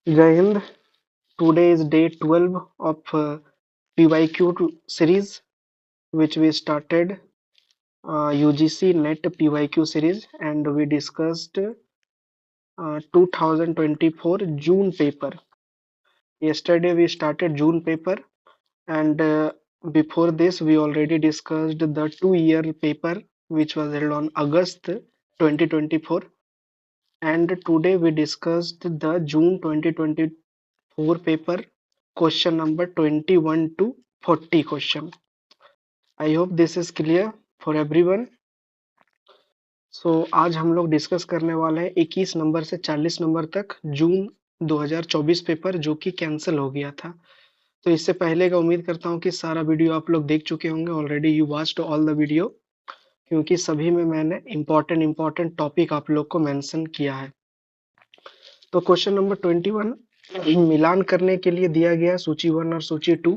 Jai Hind. Today is day 12 of PYQ series, which we started UGC NET PYQ series, and we discussed 2024 June paper. Yesterday we started June paper, and before this we already discussed the 2-year paper, which was held on August 2024, and today we discussed the June 2024 paper, question number 21 to 40 question. I hope this is clear for everyone. सो आज हम लोग discuss करने वाले हैं 21 number से 40 number तक जून 2024 paper, जो कि कैंसिल हो गया था। तो इससे पहले का उम्मीद करता हूँ कि सारा वीडियो आप लोग देख चुके होंगे already. You watched all the video, क्योंकि सभी में मैंने इम्पोर्टेंट टॉपिक आप लोग को मेंशन किया है। तो क्वेश्चन नंबर 21 मिलान करने के लिए दिया गया सूची 1 और सूची 2।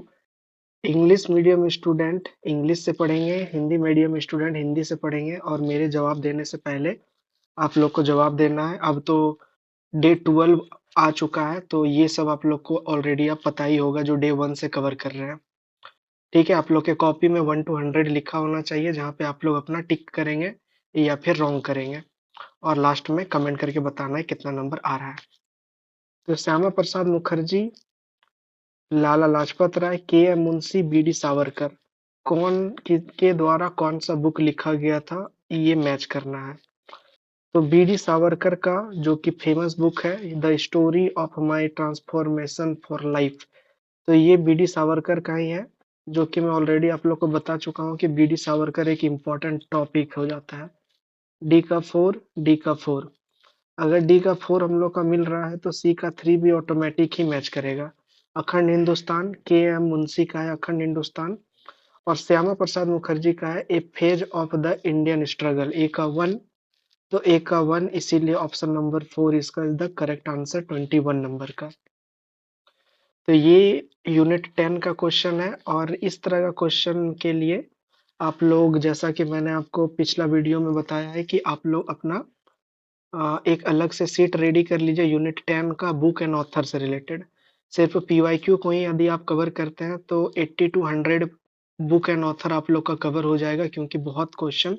इंग्लिश मीडियम स्टूडेंट इंग्लिश से पढ़ेंगे, हिंदी मीडियम स्टूडेंट हिंदी से पढ़ेंगे, और मेरे जवाब देने से पहले आप लोग को जवाब देना है। अब तो डे 12 आ चुका है, तो ये सब आप लोग को ऑलरेडी अब पता ही होगा जो डे 1 से कवर कर रहे हैं। ठीक है, आप लोग के कॉपी में 1 to 100 लिखा होना चाहिए, जहाँ पे आप लोग अपना टिक करेंगे या फिर रॉन्ग करेंगे, और लास्ट में कमेंट करके बताना है कितना नंबर आ रहा है। तो श्यामा प्रसाद मुखर्जी, लाला Lajpat Rai, K M Munshi, B D Savarkar, के द्वारा कौन सा बुक लिखा गया था, ये मैच करना है। तो बी डी सावरकर का जो कि फेमस बुक है the story of my transformation for life, तो ये बी डी सावरकर का ही है, जो कि मैं ऑलरेडी आप लोग को बता चुका हूँ कि बी डी सावरकर एक इम्पॉर्टेंट टॉपिक हो जाता है। डी का 4 अगर डी का 4 हम लोग का मिल रहा है, तो सी का 3 भी ऑटोमेटिक ही मैच करेगा। अखंड हिंदुस्तान, के एम मुंशी का है अखंड हिंदुस्तान, और श्यामा प्रसाद मुखर्जी का है a phase of the Indian struggle, A का 1। तो ए का 1, इसीलिए ऑप्शन नंबर 4 इसका is the correct answer 21 number का। तो ये यूनिट 10 का क्वेश्चन है, और इस तरह का क्वेश्चन के लिए आप लोग, जैसा कि मैंने आपको पिछला वीडियो में बताया है, कि आप लोग अपना एक अलग से सीट रेडी कर लीजिए यूनिट 10 का बुक एंड ऑथर से रिलेटेड। सिर्फ पीवाईक्यू को ही यदि आप कवर करते हैं तो 80 to 100 बुक एंड ऑथर आप लोग का कवर हो जाएगा, क्योंकि बहुत क्वेश्चन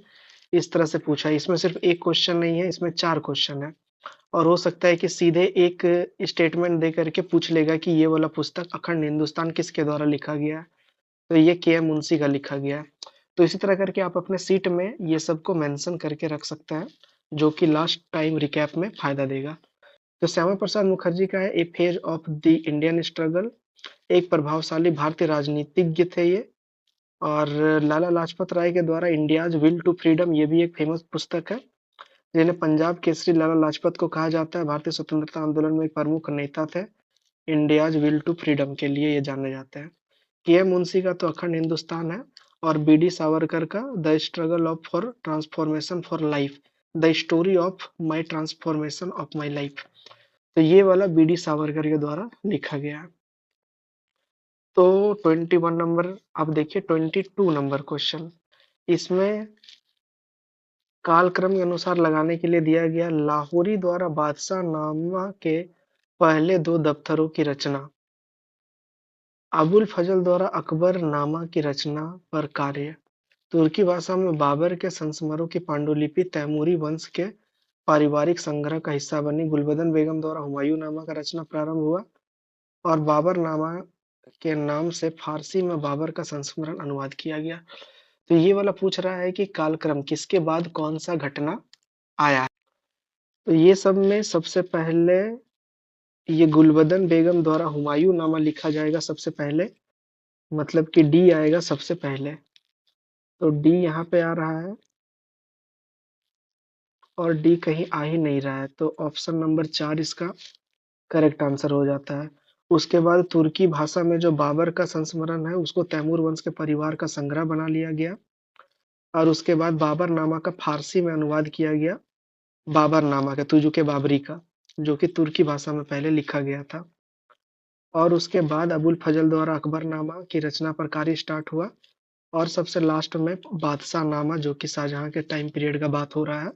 इस तरह से पूछा है। इसमें सिर्फ एक क्वेश्चन नहीं है, इसमें 4 क्वेश्चन है, और हो सकता है कि सीधे एक स्टेटमेंट दे करके पूछ लेगा कि ये वाला पुस्तक अखंड हिंदुस्तान किसके द्वारा लिखा गया है, तो ये के एम मुंशी का लिखा गया है। तो इसी तरह करके आप अपने सीट में ये सबको मेंशन करके रख सकते हैं, जो कि लास्ट टाइम रिकैप में फायदा देगा। तो श्यामा प्रसाद मुखर्जी का है a phase of the Indian struggle, एक प्रभावशाली भारतीय राजनीतिज्ञ थे ये। और लाला लाजपत राय के द्वारा इंडियाज विल टू फ्रीडम, ये भी एक फेमस पुस्तक है, जिन्हें पंजाब केसरी लाला लाजपत को कहा जाता है। भारतीय स्वतंत्रता आंदोलन में एक प्रमुख नेता थे, इंडियाज विल टू फ्रीडम के लिए ये जाने जाते हैं। के एम मुंशी का तो अखंड हिंदुस्तान है, और बी डी सावरकर का the struggle of for transformation for life, the story of my transformation of my life, तो ये वाला बी डी सावरकर के द्वारा लिखा गया है। तो 21 नंबर। अब देखिए 22 नंबर क्वेश्चन, इसमें कालक्रम के अनुसार लगाने के लिए दिया गया लाहौरी द्वारा बादशाह नामा के पहले 2 दफ्तरों की रचना, अबुल फजल द्वारा अकबर नामा की रचना पर कार्य, तुर्की भाषा में बाबर के संस्मरणों की पांडुलिपि तैमूरी वंश के पारिवारिक संग्रह का हिस्सा बनी, गुलबदन बेगम द्वारा हुमायूं नामा का रचना प्रारंभ हुआ, और बाबर नामा के नाम से फारसी में बाबर का संस्मरण अनुवाद किया गया। तो ये वाला पूछ रहा है कि कालक्रम किसके बाद कौन सा घटना आया है। तो ये सब में सबसे पहले ये गुलबदन बेगम द्वारा हुमायूं नामा लिखा जाएगा सबसे पहले, मतलब कि डी आएगा सबसे पहले। तो डी यहाँ पे आ रहा है, और डी कहीं आ ही नहीं रहा है, तो ऑप्शन नंबर 4 इसका करेक्ट आंसर हो जाता है। उसके बाद तुर्की भाषा में जो बाबर का संस्मरण है, उसको तैमूर वंश के परिवार का संग्रह बना लिया गया, और उसके बाद बाबर नामा का फारसी में अनुवाद किया गया, बाबर नामा का तुजुके बाबरी का, जो कि तुर्की भाषा में पहले लिखा गया था। और उसके बाद अबुल फजल द्वारा अकबरनामा की रचना पर कार्य स्टार्ट हुआ, और सबसे लास्ट में बादशाह नामा, जो कि शाहजहां के टाइम पीरियड का बात हो रहा है,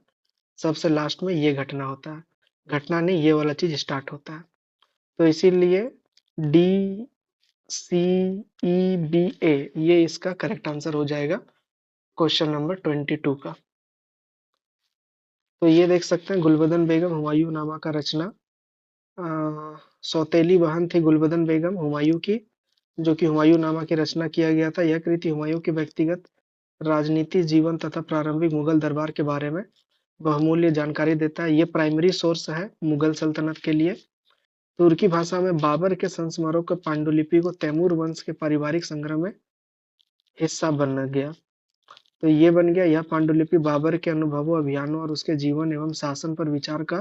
सबसे लास्ट में ये घटना होता है। घटना नहीं, ये वाला चीज स्टार्ट होता है। तो इसीलिए डी सी ई बी ए ये इसका करेक्ट आंसर हो जाएगा क्वेश्चन नंबर 22 का। तो ये देख सकते हैं गुलबदन बेगम हुमायूं नामा का रचना सौतेली बहन थी गुलबदन बेगम हुमायूं की, जो कि हुमायूं नामा की रचना किया गया था। यह कृति हुमायूं के व्यक्तिगत राजनीति जीवन तथा प्रारंभिक मुगल दरबार के बारे में बहुमूल्य जानकारी देता है। ये प्राइमरी सोर्स है मुगल सल्तनत के लिए। तुर्की भाषा में बाबर के संस्मरणों के पांडुलिपि को तैमूर वंश के पारिवारिक संग्रह में हिस्सा बन गया। तो ये बन गया। यह पांडुलिपि बाबर के अनुभवों, अभियानों और उसके जीवन एवं शासन पर विचार का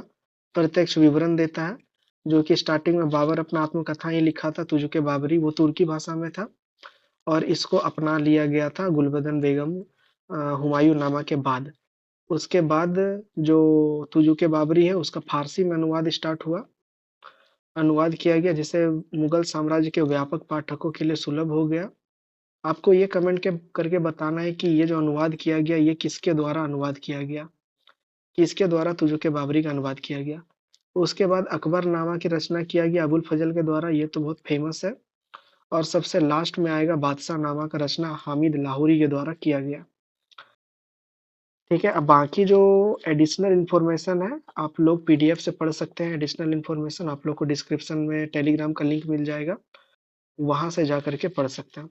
प्रत्यक्ष विवरण देता है। जो कि स्टार्टिंग में बाबर अपना आत्मकथा ही लिखा था तुझके बाबरी, वो तुर्की भाषा में था और इसको अपना लिया गया था गुलबदन बेगम हुमायूं नामा के बाद। उसके बाद जो तुजुके बाबरी है उसका फारसी में अनुवाद किया गया, जिसे मुगल साम्राज्य के व्यापक पाठकों के लिए सुलभ हो गया। आपको ये कमेंट के करके बताना है कि ये जो अनुवाद किया गया ये किसके द्वारा अनुवाद किया गया, किसके द्वारा तुजुके बाबरी का अनुवाद किया गया। उसके बाद अकबरनामा की रचना किया गया अबुल फजल के द्वारा, ये तो बहुत फेमस है। और सबसे लास्ट में आएगा बादशाह नामा का रचना हामिद लाहौरी के द्वारा किया गया। ठीक है, अब बाकी जो एडिशनल इन्फॉर्मेशन है आप लोग पीडीएफ से पढ़ सकते हैं। एडिशनल इन्फॉर्मेशन आप लोग को डिस्क्रिप्शन में टेलीग्राम का लिंक मिल जाएगा, वहां से जा करके पढ़ सकते हैं।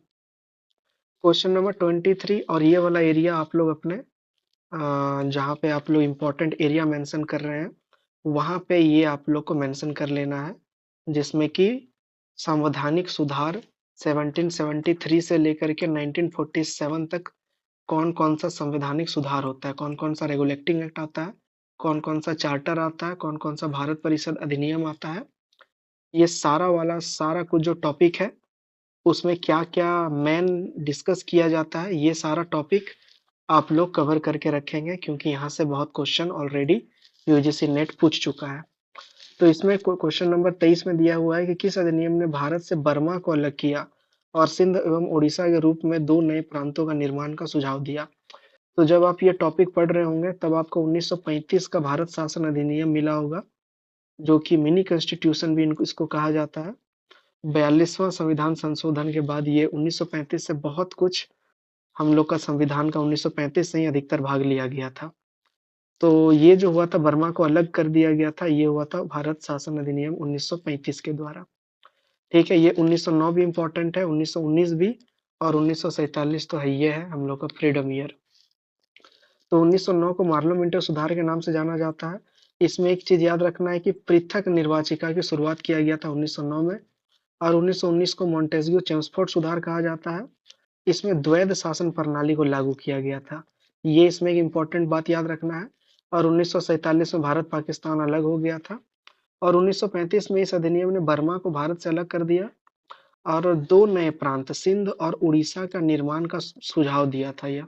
क्वेश्चन नंबर 23 और ये वाला एरिया आप लोग अपने जहाँ पे आप लोग इम्पोर्टेंट एरिया मेंशन कर रहे हैं वहां पे ये आप लोग को मेंशन कर लेना है, जिसमें कि संवैधानिक सुधार 1773 से लेकर के 1947 तक कौन कौन सा संवैधानिक सुधार होता है, कौन कौन सा रेगुलेटिंग एक्ट आता है, कौन कौन सा चार्टर आता है, कौन कौन सा भारत परिषद अधिनियम आता है। ये सारा वाला सारा कुछ जो टॉपिक है उसमें क्या क्या मेन डिस्कस किया जाता है, ये सारा टॉपिक आप लोग कवर करके रखेंगे, क्योंकि यहाँ से बहुत क्वेश्चन ऑलरेडी यूजीसी नेट पूछ चुका है। तो इसमें क्वेश्चन नंबर 23 में दिया हुआ है कि किस अधिनियम ने भारत से बर्मा को अलग किया और सिंध एवं उड़ीसा के रूप में दो नए प्रांतों का निर्माण का सुझाव दिया। तो जब आप ये टॉपिक पढ़ रहे होंगे तब आपको 1935 का भारत शासन अधिनियम मिला होगा, जो कि मिनी कॉन्स्टिट्यूशन भी इसको कहा जाता है। 42वां संविधान संशोधन के बाद ये 1935 से बहुत कुछ हम लोग का संविधान का 1935 से ही अधिकतर भाग लिया गया था। तो ये जो हुआ था बर्मा को अलग कर दिया गया था, ये हुआ था भारत शासन अधिनियम 1935 के द्वारा। ठीक है, ये 1909 भी इम्पोर्टेंट है, 1919 भी, और 1947 तो है, ये है हम लोग का फ्रीडम ईयर। तो 1909 को मार्लोमेंटो सुधार के नाम से जाना जाता है। इसमें एक चीज याद रखना है कि पृथक निर्वाचिका की शुरुआत किया गया था 1909 में, और 1919 को मॉन्टेस्क्यू चेम्सफोर्ड सुधार कहा जाता है। इसमें द्वैध शासन प्रणाली को लागू किया गया था, ये इसमें एक इम्पोर्टेंट बात याद रखना है। और 1947 में भारत पाकिस्तान अलग हो गया था, और 1935 में इस अधिनियम ने बर्मा को भारत से अलग कर दिया और दो नए प्रांत सिंध और उड़ीसा का निर्माण का सुझाव दिया था यह।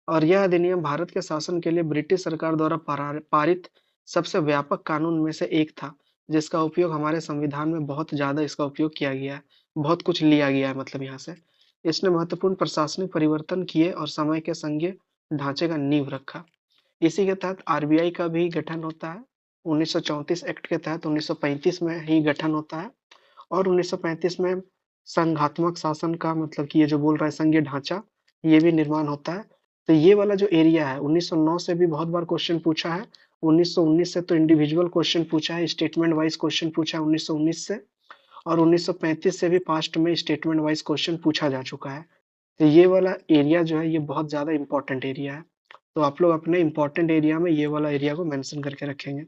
और यह अधिनियम भारत के शासन के लिए ब्रिटिश सरकार द्वारा पारित सबसे व्यापक कानून में से एक था, जिसका उपयोग हमारे संविधान में बहुत ज्यादा इसका उपयोग किया गया है, बहुत कुछ लिया गया है मतलब यहाँ से। इसने महत्वपूर्ण प्रशासनिक परिवर्तन किए और समय के संघीय ढांचे का नींव रखा। इसी के तहत आरबीआई का भी गठन होता है। 1934 एक्ट के तहत 1935 में ही गठन होता है, और 1935 में संघात्मक शासन का मतलब कि ये जो बोल रहा है संघीय ढांचा, ये भी निर्माण होता है। तो ये वाला जो एरिया है 1909 से भी बहुत बार क्वेश्चन पूछा है, 1919 से तो इंडिविजुअल क्वेश्चन पूछा है, स्टेटमेंट वाइज क्वेश्चन पूछा है 1919 से, और 1935 से भी पास्ट में स्टेटमेंट वाइज क्वेश्चन पूछा जा चुका है। तो ये वाला एरिया जो है ये बहुत ज्यादा इंपॉर्टेंट एरिया है, तो आप लोग अपने इंपॉर्टेंट एरिया में ये वाला एरिया को मेंशन करके रखेंगे,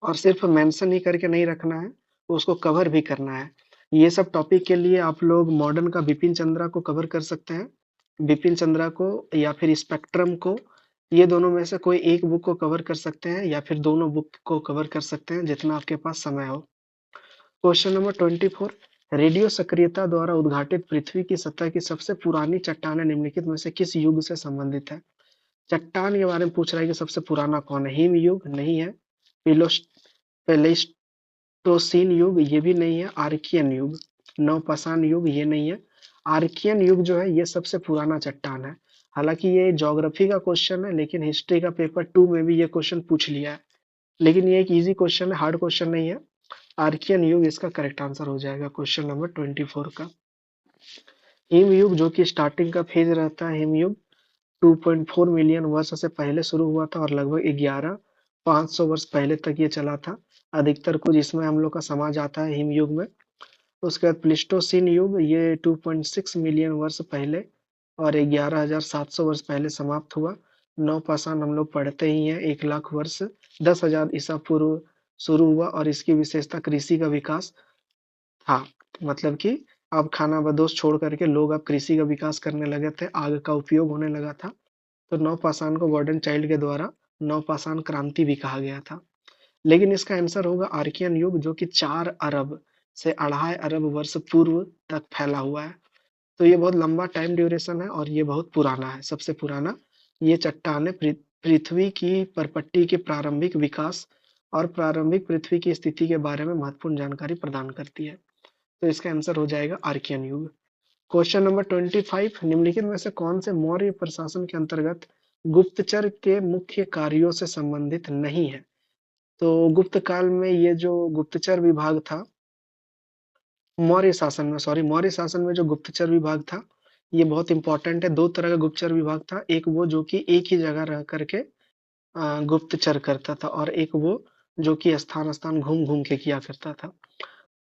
और सिर्फ मेंशन ही करके नहीं रखना है, उसको कवर भी करना है। ये सब टॉपिक के लिए आप लोग मॉडर्न का बिपिन चंद्रा को कवर कर सकते हैं, बिपिन चंद्रा को या फिर स्पेक्ट्रम को, ये दोनों में से कोई एक बुक को कवर कर सकते हैं या फिर दोनों बुक को कवर कर सकते हैं, जितना आपके पास समय हो। क्वेश्चन नंबर 24, रेडियो सक्रियता द्वारा उद्घाटित पृथ्वी की सतह की सबसे पुरानी चट्टानें निम्नलिखित में से किस युग से संबंधित है। चट्टान के बारे में पूछ रहा है कि सबसे पुराना कौन है, हिम युग नहीं है, प्लेइस्टोसीन युग ये भी नहीं है, आर्कियन युग, नवपाषाण युग ये नहीं है। आर्कियन युग जो है ये सबसे पुराना चट्टान है। हालांकि ये ज्योग्राफी का क्वेश्चन है, लेकिन हिस्ट्री का पेपर 2 में भी ये क्वेश्चन पूछ लिया है, लेकिन ये एक इजी क्वेश्चन है, हार्ड क्वेश्चन नहीं है। आर्कियन युग इसका करेक्ट आंसर हो जाएगा क्वेश्चन नंबर 24 का। हिमयुग जो कि स्टार्टिंग का फेज रहता है, हिमयुग 2.4 मिलियन वर्ष से पहले शुरू हुआ था और लगभग 500 वर्ष पहले तक ये चला था। अधिकतर कुछ इसमें हम लोग का समाज आता है हिमयुग में। उसके बाद प्लिस्टोसिन युग, ये 2.6 मिलियन वर्ष पहले और 11,700 वर्ष पहले समाप्त हुआ। नवपाषाण हम लोग पढ़ते ही हैं, 1 लाख वर्ष 10,000 ईसा पूर्व शुरू हुआ और इसकी विशेषता कृषि का विकास था। मतलब कि अब खाना बदोश छोड़ करके लोग अब कृषि का विकास करने लगे थे, आग का उपयोग होने लगा था। तो नवपाषाण को गॉर्डन चाइल्ड के द्वारा नवपाषाण क्रांति भी कहा गया था। लेकिन इसका आंसर होगा आर्कियन युग, जो कि 4 अरब से 2.5 अरब वर्ष पूर्व तक फैला हुआ है। तो ये बहुत लंबा टाइम ड्यूरेशन है और ये बहुत पुराना है, सबसे पुराना ये चट्टान है। पृथ्वी की परपट्टी के प्रारंभिक विकास और प्रारंभिक पृथ्वी की स्थिति के बारे में महत्वपूर्ण जानकारी प्रदान करती है। तो इसका आंसर हो जाएगा आर्कियन युग। क्वेश्चन नंबर 25, निम्नलिखित में से कौन से मौर्य प्रशासन के अंतर्गत गुप्तचर के मुख्य कार्यों से संबंधित नहीं है? तो गुप्त काल में ये जो गुप्तचर विभाग था, मौर्य शासन में जो गुप्तचर विभाग था, ये बहुत इंपॉर्टेंट है। 2 तरह का गुप्तचर विभाग था, एक वो जो कि एक ही जगह रह करके गुप्तचर करता था और एक वो जो कि स्थान स्थान घूम घूम के किया करता था।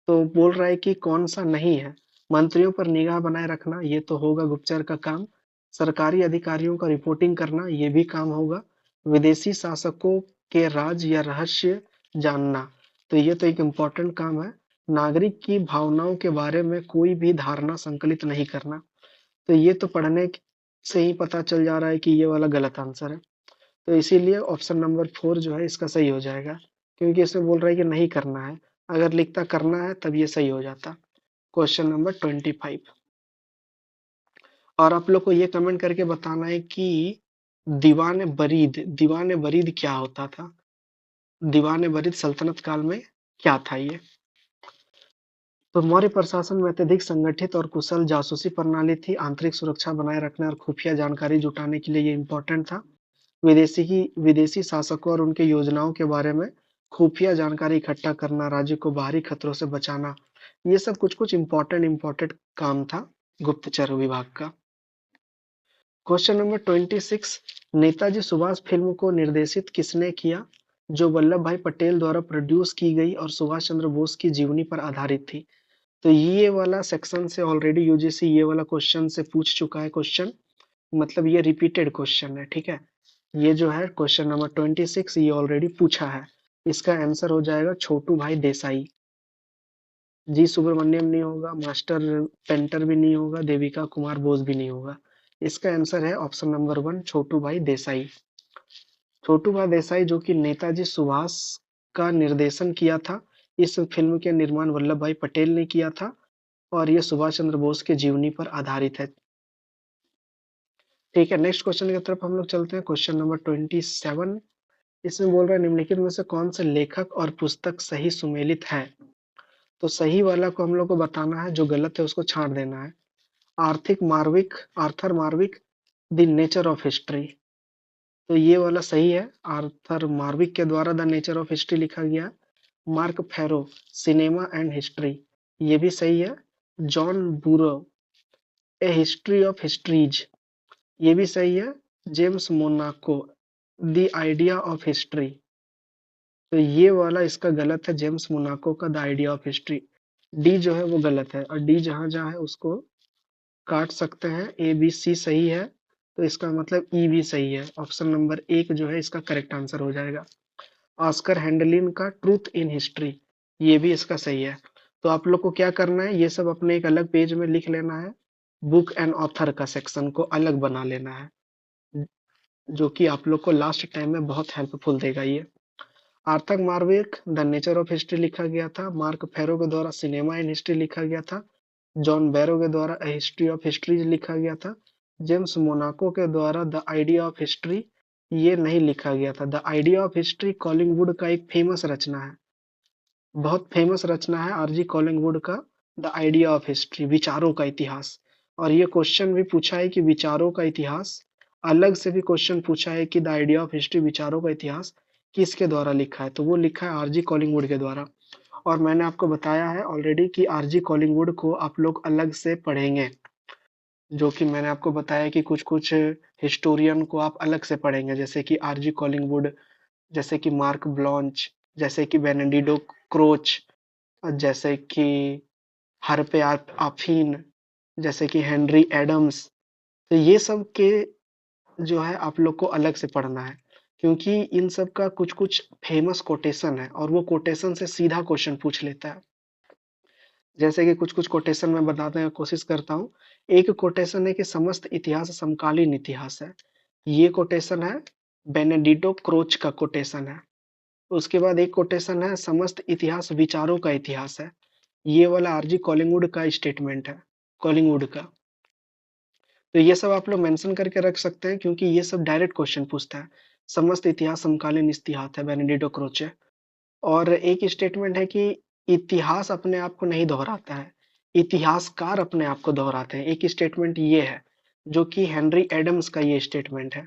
तो बोल रहा है कि कौन सा नहीं है? मंत्रियों पर निगाह बनाए रखना, ये तो होगा गुप्तचर का काम। सरकारी अधिकारियों का रिपोर्टिंग करना, ये भी काम होगा। विदेशी शासकों के राज या रहस्य जानना, तो ये तो एक इम्पोर्टेंट काम है। नागरिक की भावनाओं के बारे में कोई भी धारणा संकलित नहीं करना, तो ये तो पढ़ने से ही पता चल जा रहा है कि ये वाला गलत आंसर है। तो इसीलिए ऑप्शन नंबर 4 जो है इसका सही हो जाएगा, क्योंकि इसमें बोल रहा है कि नहीं करना है। अगर लिखता करना है तब ये सही हो जाता। क्वेश्चन नंबर 25, और आप लोग को ये कमेंट करके बताना है कि दीवान बरीद क्या होता था? दीवान बरीद सल्तनत काल में क्या था ये? तो मौर्य प्रशासन में अत्यधिक संगठित और कुशल जासूसी प्रणाली थी। आंतरिक सुरक्षा बनाए रखने और खुफिया जानकारी जुटाने के लिए ये इम्पोर्टेंट था। विदेशी शासकों और उनके योजनाओं के बारे में खुफिया जानकारी इकट्ठा करना, राज्य को बाहरी खतरों से बचाना, ये सब कुछ कुछ इम्पोर्टेंट काम था गुप्तचर विभाग का। Question number 26, Netaji Subhash film को निर्देशित किसने किया, जो वल्लभ भाई पटेल द्वारा प्रोड्यूस की गई और सुभाष चंद्र बोस की जीवनी पर आधारित थी? तो ये वाला सेक्शन से ऑलरेडी यूजीसी ये वाला क्वेश्चन से पूछ चुका है क्वेश्चन, मतलब ये रिपीटेड क्वेश्चन है, ठीक है। ये जो है क्वेश्चन नंबर 26, ये ऑलरेडी पूछा है। इसका आंसर हो जाएगा छोटू भाई देसाई। जी सुब्रमण्यम नहीं होगा, मास्टर पेंटर भी नहीं होगा, देविका कुमार बोस भी नहीं होगा। इसका आंसर है ऑप्शन नंबर 1, छोटू भाई देसाई। छोटू भाई देसाई जो कि नेताजी सुभाष का निर्देशन किया था। इस फिल्म के निर्माण वल्लभ भाई पटेल ने किया था और ये सुभाष चंद्र बोस के जीवनी पर आधारित है। ठीक है, नेक्स्ट क्वेश्चन की तरफ हम लोग चलते हैं। क्वेश्चन नंबर 27, इसमें बोल रहा है निम्नलिखित में से कौन से लेखक और पुस्तक सही सुमेलित है? तो सही वाला को हम लोग को बताना है, जो गलत है उसको छांट देना है। Arthur Marwick, the nature of history, तो ये वाला सही है। आर्थर मार्विक के द्वारा द नेचर ऑफ हिस्ट्री लिखा गया। Mark Ferro, cinema and history, ये भी सही है। जॉन बुरो, ए हिस्ट्री ऑफ हिस्ट्रीज, ये भी सही है। James Monaco, the idea of history, तो ये वाला इसका गलत है, जेम्स मोनाको का the idea of history. D जो है वो गलत है और डी जहां जहां है उसको काट सकते हैं। ए बी सी सही है, तो इसका मतलब ई भी सही है। ऑप्शन नंबर 1 जो है इसका करेक्ट आंसर हो जाएगा। ऑस्कर हैंडलिन का ट्रूथ इन हिस्ट्री, ये भी इसका सही है। तो आप लोग को क्या करना है, ये सब अपने एक अलग पेज में लिख लेना है। बुक एंड ऑथर का सेक्शन को अलग बना लेना है, जो कि आप लोग को लास्ट टाइम में बहुत हेल्पफुल देगा ये। Arthur Marwick the nature of history लिखा गया था। मार्क फेरो के द्वारा सिनेमा इन हिस्ट्री लिखा गया था। जॉन बैरो के द्वारा ए हिस्ट्री ऑफ हिस्ट्री लिखा गया था। जेम्स मोनाको के द्वारा द आइडिया ऑफ हिस्ट्री ये नहीं लिखा गया था। The idea of history Collingwood का एक फेमस रचना है, बहुत फेमस रचना है आरजी कॉलिंगवुड का द आइडिया ऑफ हिस्ट्री, विचारों का इतिहास। और ये क्वेश्चन भी पूछा है कि विचारों का इतिहास, अलग से भी क्वेश्चन पूछा है कि द आइडिया ऑफ हिस्ट्री विचारों का इतिहास किसके द्वारा लिखा है, तो वो लिखा है आरजी कॉलिंगवुड के द्वारा। और मैंने आपको बताया है ऑलरेडी कि आरजी कॉलिंगवुड को आप लोग अलग से पढ़ेंगे, जो कि मैंने आपको बताया कि कुछ-कुछ हिस्टोरियन को आप अलग से पढ़ेंगे, जैसे कि आरजी कॉलिंगवुड, जैसे कि मार्क ब्लॉन्च, जैसे कि बेनेडिक्टो क्रोच, जैसे कि हरपे आफीन, जैसे कि हेनरी एडम्स। तो ये सब के जो है आप लोग को अलग से पढ़ना है, क्योंकि इन सब का कुछ-कुछ फेमस कोटेशन है और वो कोटेशन से सीधा क्वेश्चन पूछ लेता है। जैसे कि कुछ-कुछ कोटेशन मैं बताने की कोशिश करता हूँ। एक कोटेशन है कि समस्त इतिहास समकालीन इतिहास है। ये कोटेशन है बेनेडिक्टो क्रोच का कोटेशन है। उसके बाद एक कोटेशन है समस्त इतिहास विचारों का इतिहास है। ये वाला आरजी कॉलिंगवुड का स्टेटमेंट है, कॉलिंगवुड का। तो ये सब आप लोग मेंशन करके रख सकते हैं, क्योंकि ये सब डायरेक्ट क्वेश्चन पूछता है। समस्त इतिहास समकालीन इतिहास है बेनेडिक्टो क्रोचे। और एक स्टेटमेंट है कि इतिहास अपने आप को नहीं दोहराता है, इतिहासकार अपने आप को दोहराते हैं। एक स्टेटमेंट ये है, जो कि हेनरी एडम्स का ये स्टेटमेंट है।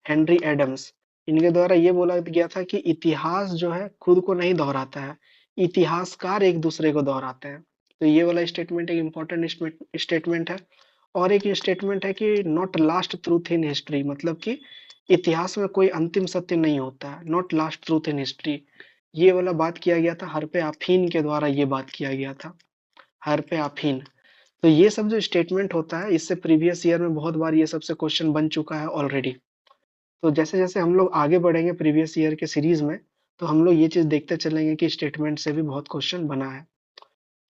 हेनरी एडम्स, इनके द्वारा ये बोला गया था कि इतिहास जो है खुद को नहीं दोहराता है, इतिहासकार एक दूसरे को दोहराते हैं। तो ये वाला स्टेटमेंट एक इम्पोर्टेंट स्टेटमेंट है। और एक स्टेटमेंट है कि not last truth in history, मतलब कि इतिहास में कोई अंतिम सत्य नहीं होता है, not last truth in history. ये वाला बात किया गया था हरपे आफीन के द्वारा, ये बात किया गया था हरपे आफीन। तो ये सब जो स्टेटमेंट होता है, इससे प्रीवियस ईयर में बहुत बार ये सबसे क्वेश्चन बन चुका है ऑलरेडी। तो जैसे-जैसे हम लोग आगे बढ़ेंगे प्रीवियस ईयर के सीरीज में, तो हम लोग ये चीज़ देखते चलेंगे कि स्टेटमेंट से भी बहुत क्वेश्चन बना है।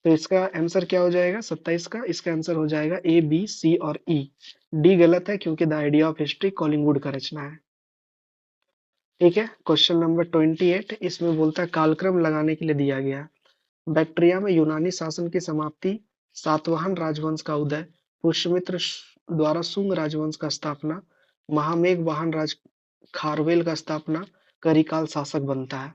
तो इसका आंसर क्या हो जाएगा 27 का? इसका आंसर हो जाएगा ए, बी, सी और ई। डी गलत है, क्योंकि the idea of history Collingwood का रचना है। ठीक है, क्वेश्चन नंबर 28 इसमें बोलता है कालक्रम लगाने के लिए दिया गया है। बैक्ट्रिया में यूनानी शासन की समाप्ति, सातवाहन राजवंश का उदय, पुष्यमित्र द्वारा शुंग राजवंश का स्थापना, महामेघ वाहन राज खारवेल का स्थापना, करिकाल शासक बनता है।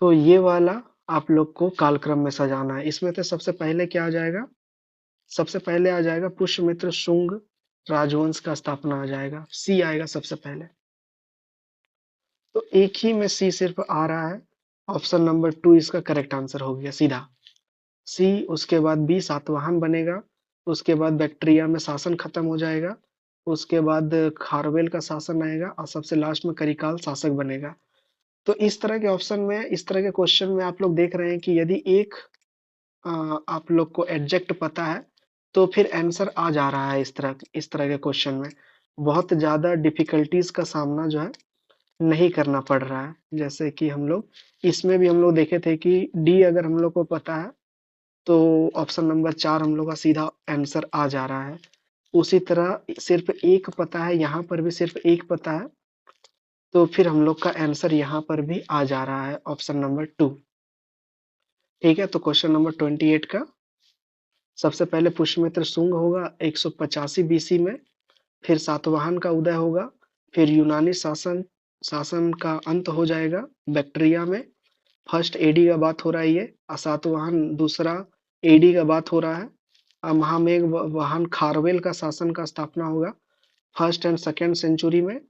तो ये वाला आप लोग को कालक्रम में सजाना है। इसमें से सबसे पहले क्या आ जाएगा? सबसे पहले आ जाएगा पुष्यमित्र शुंग राजवंश का स्थापना आ जाएगा, सी आएगा सबसे पहले। तो एक ही में सी सिर्फ आ रहा है, ऑप्शन नंबर 2 इसका करेक्ट आंसर हो गया सीधा। सी, उसके बाद बी सातवाहन बनेगा, उसके बाद बैक्ट्रिया में शासन खत्म हो जाएगा, उसके बाद खारवेल का शासन आएगा और सबसे लास्ट में करिकाल शासक बनेगा। तो इस तरह के ऑप्शन में, इस तरह के क्वेश्चन में आप लोग देख रहे हैं कि यदि एक अ, आप लोग को एग्जैक्ट पता है, तो फिर आंसर आ जा रहा है इस तरह के क्वेश्चन में। बहुत ज़्यादा डिफिकल्टीज का सामना जो है नहीं करना पड़ रहा है। जैसे कि हम लोग इसमें भी हम लोग देखे थे कि डी अगर हम लोग को पता है, तो ऑप्शन नंबर 4 हम लोग का सीधा आंसर आ जा रहा है। उसी तरह सिर्फ एक पता है, यहाँ पर भी सिर्फ एक पता है, तो फिर हम लोग का आंसर यहाँ पर भी आ जा रहा है ऑप्शन नंबर 2। ठीक है, तो क्वेश्चन नंबर 28 का सबसे पहले पुष्यमित्र शुंग होगा 185 बीसी में, फिर सातवाहन का उदय होगा, फिर यूनानी शासन शासन का अंत हो जाएगा बैक्ट्रिया में। फर्स्ट एडी का बात हो रहा है ये, और सातवाहन दूसरा एडी का बात हो रहा है। महामेघ वाहन खारवेल का शासन का स्थापना होगा फर्स्ट एंड सेकेंड सेंचुरी में।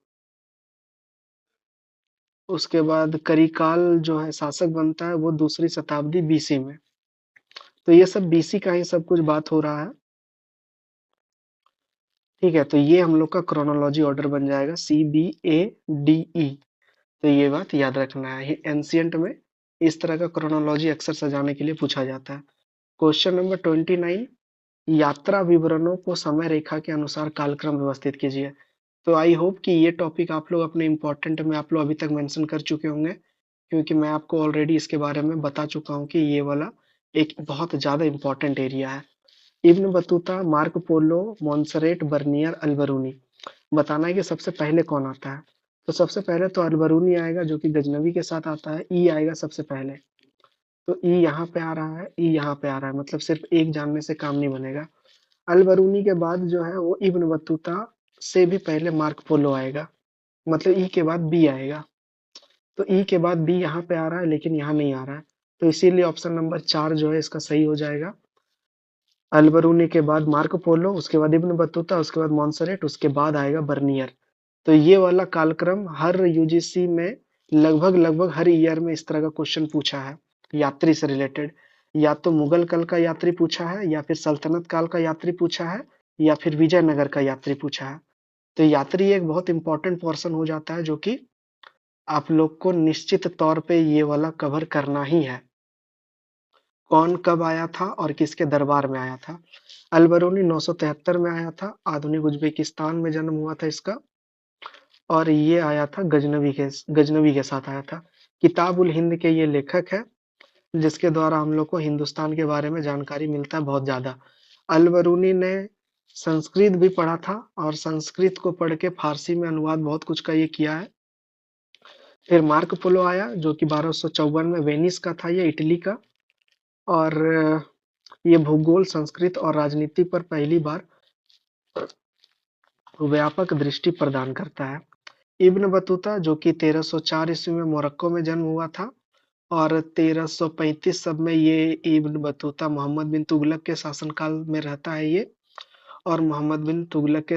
उसके बाद करिकाल जो है शासक बनता है वो दूसरी शताब्दी बीसी में। तो ये सब बीसी का ही सब कुछ बात हो रहा है। ठीक है, तो ये हम लोग का क्रोनोलॉजी ऑर्डर बन जाएगा CBADE। तो ये बात याद रखना है, एंशियंट में इस तरह का क्रोनोलॉजी अक्सर सजाने के लिए पूछा जाता है। क्वेश्चन नंबर 29, यात्रा विवरणों को समय रेखा के अनुसार कालक्रम व्यवस्थित कीजिए। तो आई होप कि ये टॉपिक आप लोग अपने इम्पोर्टेंट में आप लोग अभी तक मेंशन कर चुके होंगे, क्योंकि मैं आपको ऑलरेडी इसके बारे में बता चुका हूँ कि ये वाला एक बहुत ज़्यादा इम्पोर्टेंट एरिया है। Ibn Battuta, Marco Polo, Monserrate, Bernier, Alberuni. बताना है कि सबसे पहले कौन आता है। तो सबसे पहले तो अल्बरूनी आएगा, जो कि गजनवी के साथ आता है। ई आएगा सबसे पहले। तो ई यहाँ पे आ रहा है, ई यहाँ पे आ रहा है, मतलब सिर्फ एक जानने से काम नहीं बनेगा। अल्बरूनी के बाद जो है वो इब्न बतूता से भी पहले मार्क पोलो आएगा, मतलब ई के बाद बी आएगा। तो ई के बाद बी यहाँ पे आ रहा है, लेकिन यहाँ नहीं आ रहा है। तो इसीलिए ऑप्शन नंबर 4 जो है इसका सही हो जाएगा। अल्बरूनी के बाद मार्को पोलो, उसके बाद इब्न बतूता, उसके बाद मोंसेरेट, उसके बाद आएगा बर्नियर। तो ये वाला कालक्रम हर यूजीसी में लगभग लगभग हर ईयर में इस तरह का क्वेश्चन पूछा है। यात्री से रिलेटेड, या तो मुगल काल का यात्री पूछा है, या फिर सल्तनत काल का यात्री पूछा है, या फिर विजयनगर का यात्री पूछा है। तो यात्री एक बहुत इंपॉर्टेंट पोर्शन हो जाता है, जो कि आप लोग को निश्चित तौर पे ये वाला कवर करना ही है। कौन कब आया था और किसके दरबार में आया था? अल-बरूनी 973 में आया था, आधुनिक उज़्बेकिस्तान में जन्म हुआ था इसका, और ये आया था गजनवी के साथ आया था। किताब उल हिंद के ये लेखक है, जिसके द्वारा हम लोग को हिंदुस्तान के बारे में जानकारी मिलता है बहुत ज़्यादा। अल-बरूनी ने संस्कृत भी पढ़ा था, और संस्कृत को पढ़ के फारसी में अनुवाद बहुत कुछ का ये किया है। फिर मार्क पोलो आया, जो कि 1254 में वेनिस का था, ये इटली का, और ये भूगोल, संस्कृत और राजनीति पर पहली बार व्यापक दृष्टि प्रदान करता है। इब्न बतूता, जो कि 1304 ईस्वी में मोरक्को में जन्म हुआ था, और 1335 सब में ये इब्न बतूता मोहम्मद बिन तुगलक के शासनकाल में रहता है ये, और मोहम्मद बिन तुगलक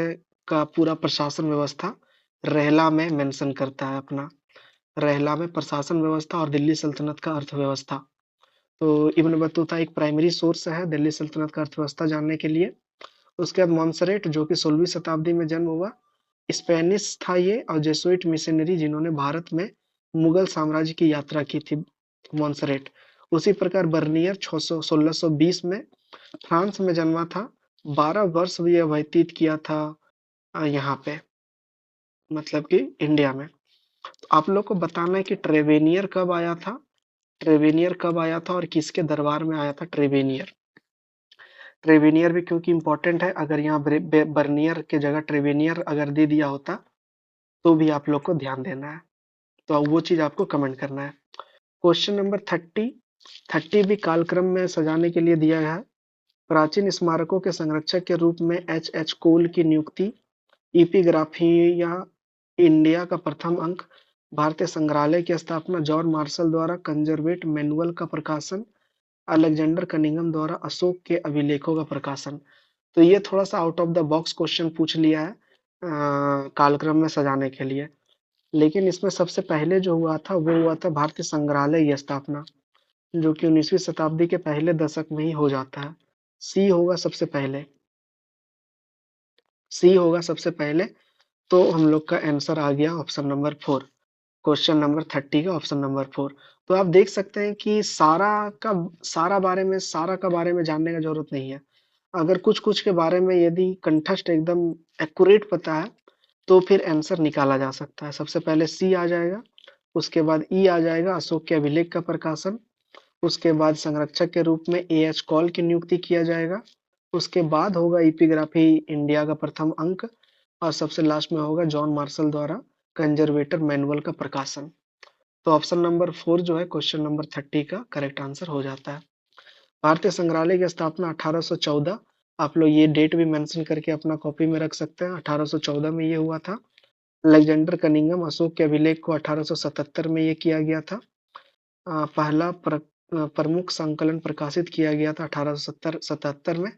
का पूरा प्रशासन व्यवस्था रहला में मेंशन करता है अपना। रहला में प्रशासन व्यवस्था और दिल्ली सल्तनत का अर्थव्यवस्था। तो इब्न बतूता एक प्राइमरी सोर्स है दिल्ली सल्तनत का अर्थव्यवस्था जानने के लिए। उसके बाद मॉन्सरेट, जो कि 16वीं शताब्दी में जन्म हुआ, स्पेनिश था ये, और जेसुइट मिशनरी जिन्होंने भारत में मुगल साम्राज्य की यात्रा की थी, मॉन्सरेट। उसी प्रकार बर्नियर 1620 में फ्रांस में जन्मा था, 12 वर्ष यह व्यतीत किया था यहाँ पे, मतलब कि इंडिया में। तो आप लोग को बताना है कि ट्रेवेनियर कब आया था, ट्रेवेनियर कब आया था और किसके दरबार में आया था ट्रेवेनियर। ट्रेवेनियर भी क्योंकि इंपॉर्टेंट है, अगर यहाँ बर्नियर के जगह ट्रेवेनियर अगर दे दिया होता, तो भी आप लोग को ध्यान देना है। तो अब वो चीज आपको कमेंट करना है। क्वेश्चन नंबर 30 भी कालक्रम में सजाने के लिए दिया गया है। प्राचीन स्मारकों के संरक्षक के रूप में एच कोल की नियुक्ति, इपिग्राफिया इंडिया का प्रथम अंक, भारतीय संग्रहालय की स्थापना, जॉन मार्शल द्वारा कंजर्वेट मैनुअल का प्रकाशन, अलेक्जेंडर कनिंघम द्वारा अशोक के अभिलेखों का प्रकाशन। तो ये थोड़ा सा out of the box question पूछ लिया है कालक्रम में सजाने के लिए। लेकिन इसमें सबसे पहले जो हुआ था वो हुआ था भारतीय संग्रहालय की स्थापना, जो कि 19वीं शताब्दी के पहले दशक में ही हो जाता है। सी होगा सबसे पहले, सी होगा सबसे पहले। तो हम लोग का आंसर आ गया ऑप्शन नंबर 4, क्वेश्चन नंबर 30 का ऑप्शन नंबर 4। तो आप देख सकते हैं कि सारा का बारे में जानने का जरूरत नहीं है। अगर कुछ कुछ के बारे में यदि कंठस्थ एकदम एक्यूरेट पता है, तो फिर आंसर निकाला जा सकता है। सबसे पहले सी आ जाएगा, उसके बाद ई आ जाएगा, अशोक के अभिलेख का प्रकाशन, उसके बाद संरक्षक के रूप में ए एच कॉल की नियुक्ति किया जाएगा, उसके बाद होगा इपिग्राफी इंडिया का प्रथम अंक, और सबसे लास्ट में होगा जॉन मार्शल द्वारा कंजर्वेटर मैनुअल का प्रकाशन। तो ऑप्शन नंबर 4 जो है क्वेश्चन नंबर 30 का करेक्ट आंसर हो जाता है। भारतीय संग्रहालय की स्थापना 1814, आप लोग ये डेट भी मेंशन करके अपना कॉपी में रख सकते हैं, 1814 में ये हुआ था। अलेक्जेंडर कनिंघम अशोक के अभिलेख को 1877 में ये किया गया था। पहला प्रमुख संकलन प्रकाशित किया गया था 1877 में।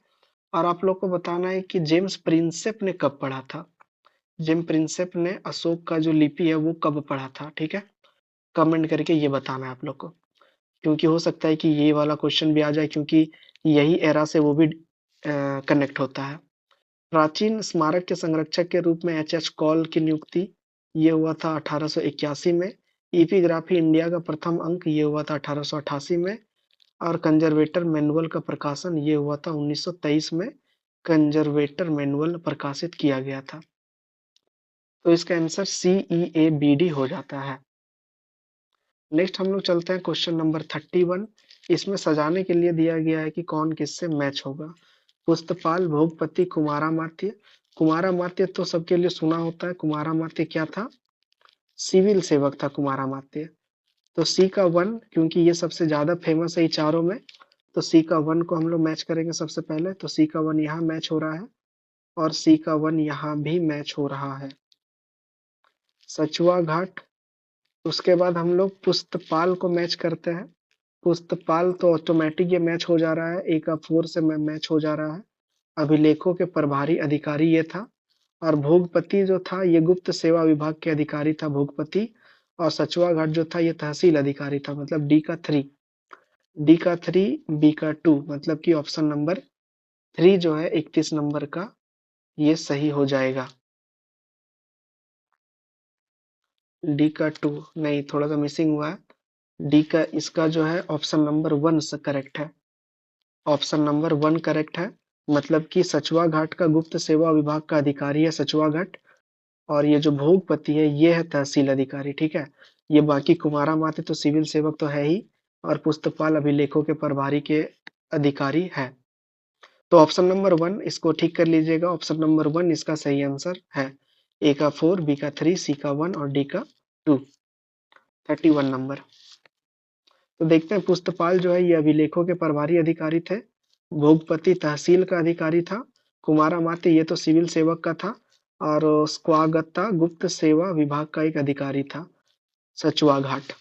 और आप लोग को बताना है कि जेम्स प्रिंसेप ने कब पढ़ा था। जेम्स प्रिंसेप ने अशोक का जो लिपि है वो कब पढ़ा था, ठीक है। कमेंट करके ये बताना है आप लोग को, क्योंकि हो सकता है कि ये वाला क्वेश्चन भी आ जाए, क्योंकि यही एरा से वो भी कनेक्ट होता है। प्राचीन स्मारक के संरक्षक के रूप में एच एच कॉल की नियुक्ति, ये हुआ था 1881 में। इपिग्राफी इंडिया का प्रथम अंक ये हुआ था 1888 में, और कंजर्वेटर मैनुअल का प्रकाशन ये हुआ था 1923 में। कंजर्वेटर मैनुअल प्रकाशित किया गया था। तो इसका answer C E A B D हो जाता है। नेक्स्ट हम लोग चलते हैं क्वेश्चन नंबर 31। इसमें सजाने के लिए दिया गया है कि कौन किससे मैच होगा। पुष्पपाल, भोगपति, कुमारामात्य। कुमारामात्य तो सबके लिए सुना होता है। कुमारामात्य क्या था? सिविल सेवक था कुमारामात्य। तो सी का 1, क्योंकि ये सबसे ज्यादा फेमस है ये चारों में, तो सी का 1 को हम लोग मैच करेंगे सबसे पहले। तो सी का 1 यहाँ मैच हो रहा है, और सी का 1 यहाँ भी मैच हो रहा है। सचुआ घाट। उसके बाद हम लोग पुस्तपाल को मैच करते हैं। पुस्तपाल तो ऑटोमेटिक ये मैच हो जा रहा है, ए का 4 से मैच हो जा रहा है। अभिलेखों के प्रभारी अधिकारी ये था। और भोगपति जो था ये गुप्त सेवा विभाग के अधिकारी था भोगपति। और सचुआ घाट जो था ये तहसील अधिकारी था, मतलब डी का 3। डी का 3, बी का 2, मतलब कि ऑप्शन नंबर 3 जो है 31 नंबर का, ये सही हो जाएगा। डी का 2 नहीं, थोड़ा सा मिसिंग हुआ है। डी का इसका जो है ऑप्शन नंबर 1 से करेक्ट है। ऑप्शन नंबर 1 करेक्ट है। मतलब कि सचवा घाट का गुप्त सेवा विभाग का अधिकारी है सचवा घाट, और ये जो भोगपति है ये है तहसील अधिकारी, ठीक है। ये बाकी कुमारा माते तो सिविल सेवक तो है ही, और पुस्तपाल अभिलेखों के प्रभारी के अधिकारी है। तो ऑप्शन नंबर 1 इसको ठीक कर लीजिएगा। ऑप्शन नंबर 1 इसका सही आंसर है। ए का 4, बी का 3, सी का 1 और डी का 2। 31 नंबर। तो देखते हैं, पुस्तपाल जो है ये अभिलेखों के प्रभारी अधिकारी थे। भोगपति तहसील का अधिकारी था। कुमारा माते ये तो सिविल सेवक का था। और स्वागता गुप्त सेवा विभाग का एक अधिकारी था सचुआ घाट।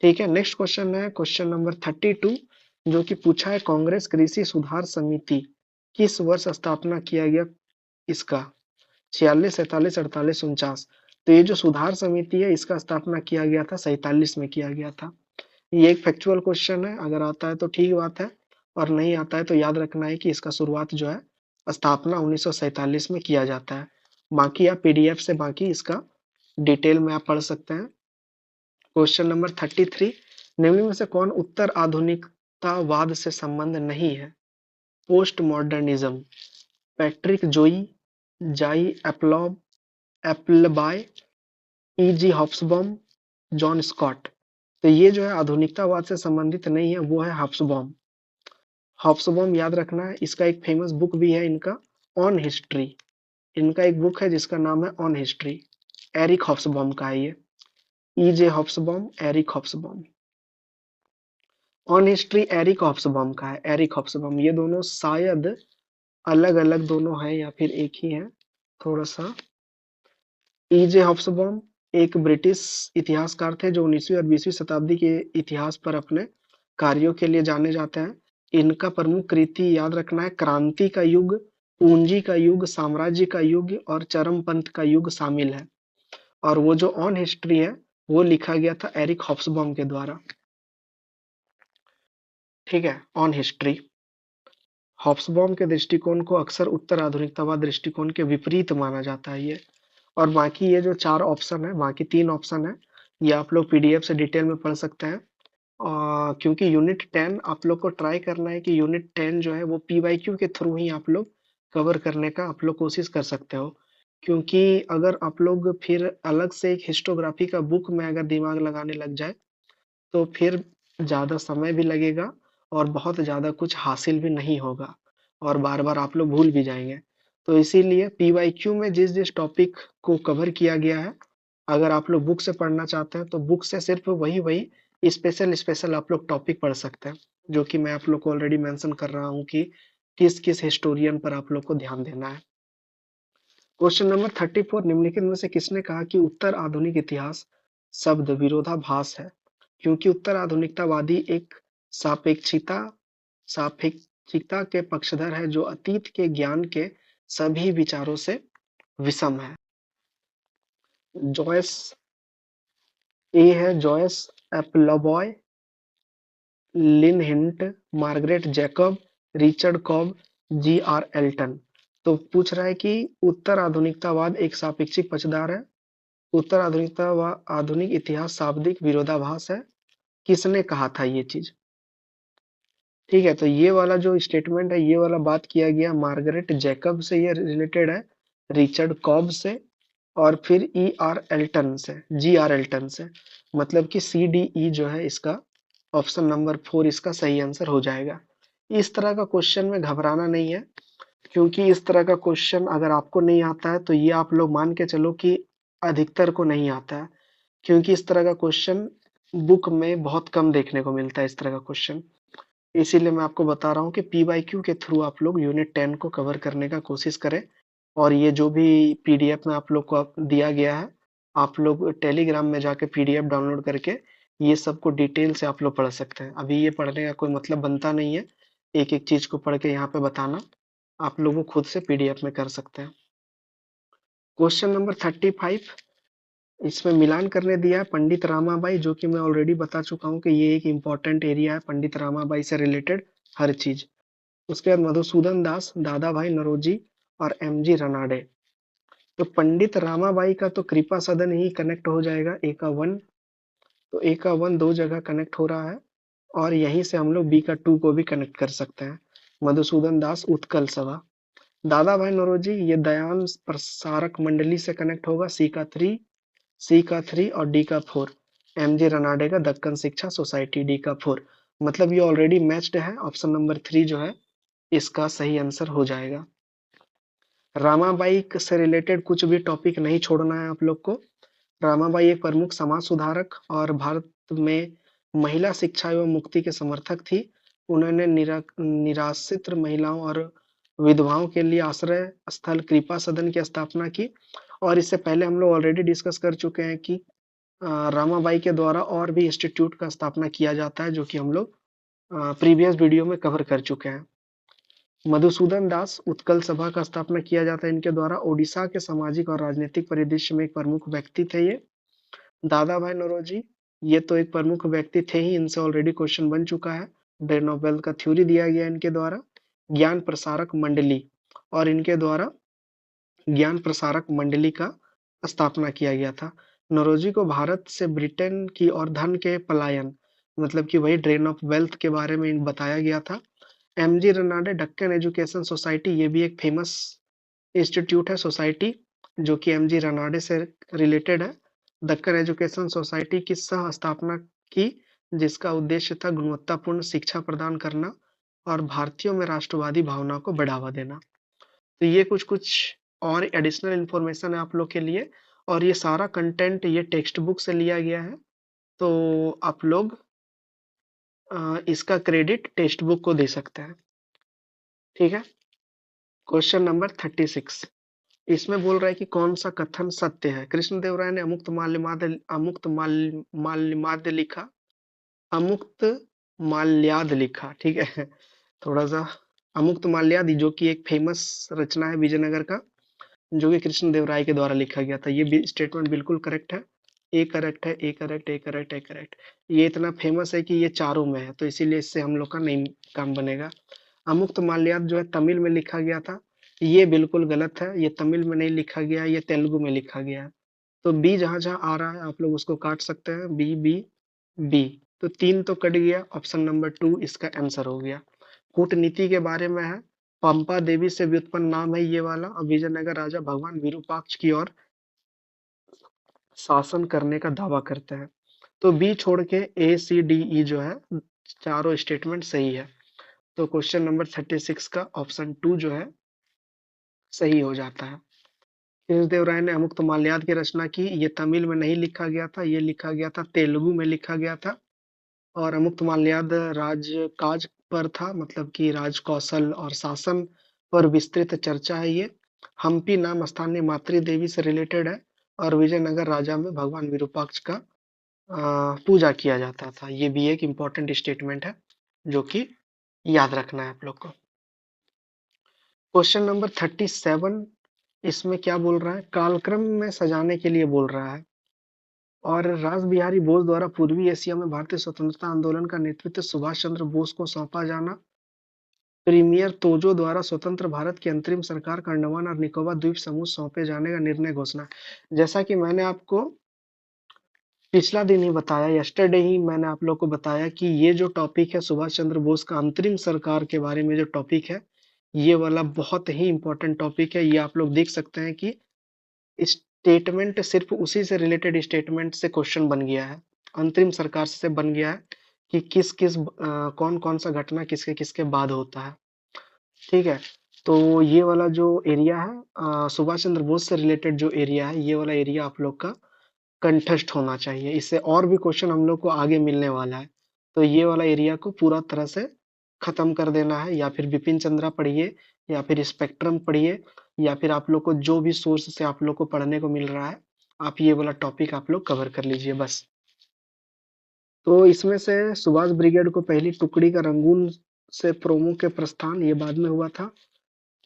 ठीक है, नेक्स्ट क्वेश्चन है क्वेश्चन नंबर 32, जो कि पूछा है कांग्रेस कृषि सुधार समिति किस वर्ष स्थापना किया गया इसका। 46, 47, 48, 49। तो ये जो सुधार समिति है इसका स्थापना किया गया था 47 में किया गया था। ये एक फैक्चुअल क्वेश्चन है, अगर आता है तो ठीक बात है, और नहीं आता है तो याद रखना है कि इसका शुरुआत जो है स्थापना 1947 में किया जाता है। बाकी आप पीडीएफ से बाकी इसका डिटेल में आप पढ़ सकते हैं। क्वेश्चन नंबर 33, निम्न में से कौन उत्तर आधुनिकतावाद से संबंध नहीं है। पोस्ट मॉडर्निज्म, पैट्रिक जोई, जाई एप्लॉब, एप्लबाय, ई जी हॉब्सबॉम, जॉन स्कॉट। तो ये जो है आधुनिकतावाद से संबंधित नहीं है, वो है हॉब्सबॉम। हॉब्सबॉम याद रखना है। इसका एक फेमस बुक भी है इनका, ऑन हिस्ट्री। इनका एक बुक है जिसका नाम है ऑन हिस्ट्री। एरिक हॉब्सबॉम का है ये। ई जे Hobsbawm, Eric Hobsbawm. On history Eric Hobsbawm का है, एरिक हॉब्सबॉम। ये दोनों शायद अलग अलग दोनों हैं या फिर एक ही है, थोड़ा सा। ई जे हॉब्सबॉम एक ब्रिटिश इतिहासकार थे जो 19वीं और 20वीं शताब्दी के इतिहास पर अपने कार्यों के लिए जाने जाते हैं। इनका प्रमुख कृति याद रखना है, क्रांति का युग, पूंजी का युग, साम्राज्य का युग और चरमपंथ का युग शामिल है। और वो जो ऑन हिस्ट्री है वो लिखा गया था एरिक हॉब्सबॉम के द्वारा। ठीक है, ऑन हिस्ट्री। हॉब्सबॉम के दृष्टिकोण को अक्सर उत्तर आधुनिकतावाद दृष्टिकोण के विपरीत माना जाता है ये। और बाकी ये जो 4 ऑप्शन है, बाकी 3 ऑप्शन है, ये आप लोग पीडीएफ से डिटेल में पढ़ सकते हैं। क्योंकि यूनिट 10 आप लोग को ट्राई करना है कि यूनिट 10 जो है वो पीवाईक्यू के थ्रू ही आप लोग कवर करने का आप लोग कोशिश कर सकते हो। क्योंकि अगर आप लोग फिर अलग से एक हिस्टोग्राफी का बुक में अगर दिमाग लगाने लग जाए तो फिर ज़्यादा समय भी लगेगा और बहुत ज़्यादा कुछ हासिल भी नहीं होगा, और बार-बार आप लोग भूल भी जाएँगे। तो इसीलिए पीवाईक्यू में जिस-जिस टॉपिक को कवर किया गया है, अगर आप लोग बुक से पढ़ना चाहते हैं तो बुक से सिर्फ़ वही-वही स्पेशल-स्पेशल आप लोग टॉपिक पढ़ सकते हैं, जो कि मैं आप लोग को ऑलरेडी मेंशन कर रहा हूँ कि किस-किस हिस्टोरियन पर आप लोग को ध्यान देना है। क्वेश्चन नंबर 34, निम्नलिखित में से किसने कहा कि उत्तर आधुनिक इतिहास शब्द विरोधाभास है। क्योंकि उत्तर आधुनिकतावादी एक सापेक्षिता सापेक्षिकता के पक्षधर है जो अतीत के ज्ञान के सभी विचारों से विषम है। जॉयस, ए है Joyce Appleby, Lynn Hunt, Margaret Jacob, Richard Cobb, G R Elton. तो पूछ रहा है कि उत्तर आधुनिकतावाद एक सापेक्षिक पक्षधर है, उत्तर आधुनिकता व आधुनिक इतिहास शाब्दिक विरोधाभास है। किसने कहा था ये चीज। ठीक है, तो ये वाला जो स्टेटमेंट है, ये वाला बात किया गया मार्गरेट जैकब से, ये रिलेटेड है रिचर्ड कॉब से, और फिर ई आर एल्टन से, जी आर एल्टन से। मतलब कि सी डी ई जो है इसका ऑप्शन नंबर 4 इसका सही आंसर हो जाएगा। इस तरह का क्वेश्चन में घबराना नहीं है, क्योंकि इस तरह का क्वेश्चन अगर आपको नहीं आता है तो ये आप लोग मान के चलो कि अधिकतर को नहीं आता है, क्योंकि इस तरह का क्वेश्चन बुक में बहुत कम देखने को मिलता है इस तरह का क्वेश्चन। इसीलिए मैं आपको बता रहा हूँ कि पीवाईक्यू के थ्रू आप लोग यूनिट 10 को कवर करने का कोशिश करें। और ये जो भी पीडीएफ में आप लोग को दिया गया है, आप लोग टेलीग्राम में जाके पीडीएफ डाउनलोड करके ये सबको डिटेल से आप लोग पढ़ सकते हैं। अभी ये पढ़ने का कोई मतलब बनता नहीं है, एक एक चीज को पढ़ के यहाँ पे बताना, आप लोगों खुद से पीडीएफ में कर सकते हैं। क्वेश्चन नंबर 35, इसमें मिलान करने दिया है पंडित रामाबाई, जो कि मैं ऑलरेडी बता चुका हूँ कि ये एक इम्पोर्टेंट एरिया है पंडित रामाबाई से रिलेटेड हर चीज। उसके बाद मधुसूदन दास, दादा भाई नौरोजी और एमजी रनाडे। तो पंडित रामाबाई का तो कृपा सदन ही कनेक्ट हो जाएगा, ए का वन। तो ए का वन दो जगह कनेक्ट हो रहा है, और यहीं से हम लोग बी का टू को भी कनेक्ट कर सकते हैं। मधुसूदन दास उत्कल सभा। दादा भाई नौरोजी ये दयान प्रसारक मंडली से कनेक्ट होगा, सी का थ्री और डी का फोर। एमजे रनाडे का दक्कन शिक्षा सोसाइटी, डी का फोर। मतलब ये ऑलरेडी मैच्ड है, ऑप्शन नंबर थ्री जो है इसका सही आंसर हो जाएगा। रामाबाई से रिलेटेड कुछ भी टॉपिक नहीं छोड़ना है आप लोग को। रामाबाई एक प्रमुख समाज सुधारक और भारत में महिला शिक्षा एवं मुक्ति के समर्थक थी। उन्होंने निराश्रित महिलाओं और विधवाओं के लिए आश्रय स्थल कृपा सदन की स्थापना की। और इससे पहले हम लोग ऑलरेडी डिस्कस कर चुके हैं कि रामाबाई के द्वारा और भी इंस्टीट्यूट का स्थापना किया जाता है, जो कि हम लोग प्रीवियस वीडियो में कवर कर चुके हैं। मधुसूदन दास उत्कल सभा का स्थापना किया जाता है इनके द्वारा। ओडिशा के सामाजिक और राजनीतिक परिदृश्य में एक प्रमुख व्यक्ति थे ये। दादा भाई नौरोजी ये तो एक प्रमुख व्यक्ति थे ही, इनसे ऑलरेडी क्वेश्चन बन चुका है। डे नोबेल का थ्योरी दिया गया इनके द्वारा। ज्ञान प्रसारक मंडली, और इनके द्वारा ज्ञान प्रसारक मंडली का स्थापना किया गया था। नौरोजी को भारत से ब्रिटेन की और धन के पलायन, मतलब कि वही ड्रेन ऑफ वेल्थ के बारे में बताया गया था। MG Ranade Deccan education society, ये भी एक फेमस इंस्टीट्यूट है, सोसाइटी, जो कि एमजी रनाडे से रिलेटेड है। दक्कन एजुकेशन सोसाइटी की सह स्थापना की, जिसका उद्देश्य था गुणवत्तापूर्ण शिक्षा प्रदान करना और भारतीयों में राष्ट्रवादी भावना को बढ़ावा देना। तो ये कुछ कुछ और एडिशनल इंफॉर्मेशन है आप लोग के लिए, और ये सारा कंटेंट ये टेक्स्ट बुक से लिया गया है। तो आप लोग इसका क्रेडिट टेक्स्ट बुक को दे सकते हैं। ठीक है। क्वेश्चन नंबर 36, इसमें बोल रहा है कि कौन सा कथन सत्य है। कृष्णदेव राय ने अमुक्त माल्यमाद लिखा, अमुक्त माल्याद लिखा, ठीक है। थोड़ा सा अमुक्त माल्याद, जो कि एक फेमस रचना है विजयनगर का, जो कि कृष्णदेव राय के द्वारा लिखा गया था। ये भी स्टेटमेंट बिल्कुल करेक्ट है। ए करेक्ट है, A correct, A correct, A correct. ये इतना फेमस है कि ये चारों में है, तो इसीलिए इससे हम लोग का नहीं काम बनेगा। अमुक्त माल्याद जो है तमिल में लिखा गया था, ये बिल्कुल गलत है। ये तमिल में नहीं लिखा गया है, ये तेलुगु में लिखा गया है। तो बी जहां जहां आ रहा है आप लोग उसको काट सकते हैं, बी बी बी। तो तीन तो कट गया, ऑप्शन नंबर टू इसका आंसर हो गया। कूटनीति के बारे में है। पंपा देवी से व्युत्पन्न नाम है ये वाला, और विजयनगर राजा भगवान विरूपाक्ष की ओर शासन करने का दावा करते हैं। तो बी छोड़ के ए सी डी ई जो है चारों स्टेटमेंट सही है। तो क्वेश्चन नंबर 36 का ऑप्शन टू जो है सही हो जाता है। कृष्णदेव राय ने अमुक्त माल्याद की रचना की, ये तमिल में नहीं लिखा गया था, ये लिखा गया था तेलुगु में लिखा गया था। और अमुक्त माल्याद राजकाज पर था, मतलब कि राज कौशल और शासन पर विस्तृत चर्चा है ये। हम्पी नाम स्थानीय मातृ देवी से रिलेटेड है, और विजयनगर राजा में भगवान विरूपाक्ष का पूजा किया जाता था। ये भी एक इम्पोर्टेंट स्टेटमेंट है, जो कि याद रखना है आप लोग को। क्वेश्चन नंबर 37, इसमें क्या बोल रहा है, कालक्रम में सजाने के लिए बोल रहा है। और रास बिहारी बोस द्वारा पूर्वी एशिया में भारतीय स्वतंत्रता आंदोलन का नेतृत्व सुभाष चंद्र बोस को सौंपा जाना। प्रीमियर तोजो द्वारा स्वतंत्र भारत की अंतरिम सरकार का अंडमान और निकोबार द्वीप समूह सौंपे जाने का निर्णय घोषणा। जैसा कि मैंने आपको पिछला दिन ही बताया, यस्टरडे ही मैंने आप लोग को बताया कि ये जो टॉपिक है सुभाष चंद्र बोस का अंतरिम सरकार के बारे में जो टॉपिक है, ये वाला बहुत ही इंपॉर्टेंट टॉपिक है। ये आप लोग देख सकते हैं कि स्टेटमेंट सिर्फ उसी से रिलेटेड स्टेटमेंट से क्वेश्चन बन गया है, अंतरिम सरकार से बन गया है कि किस किस कौन कौन सा घटना किसके किसके बाद होता है। ठीक है। तो ये वाला जो एरिया है सुभाष चंद्र बोस से रिलेटेड जो एरिया है, ये वाला एरिया आप लोग का कंठस्थ होना चाहिए। इससे और भी क्वेश्चन हम लोग को आगे मिलने वाला है। तो ये वाला एरिया को पूरा तरह से खत्म कर देना है, या फिर बिपिन चंद्रा पढ़िए, या फिर स्पेक्ट्रम पढ़िए, या फिर आप लोग को जो भी सोर्स से आप लोग को पढ़ने को मिल रहा है, आप ये वाला टॉपिक आप लोग कवर कर लीजिए बस। तो इसमें से सुभाष ब्रिगेड को पहली टुकड़ी का रंगून से प्रोमो के प्रस्थान ये बाद में हुआ था।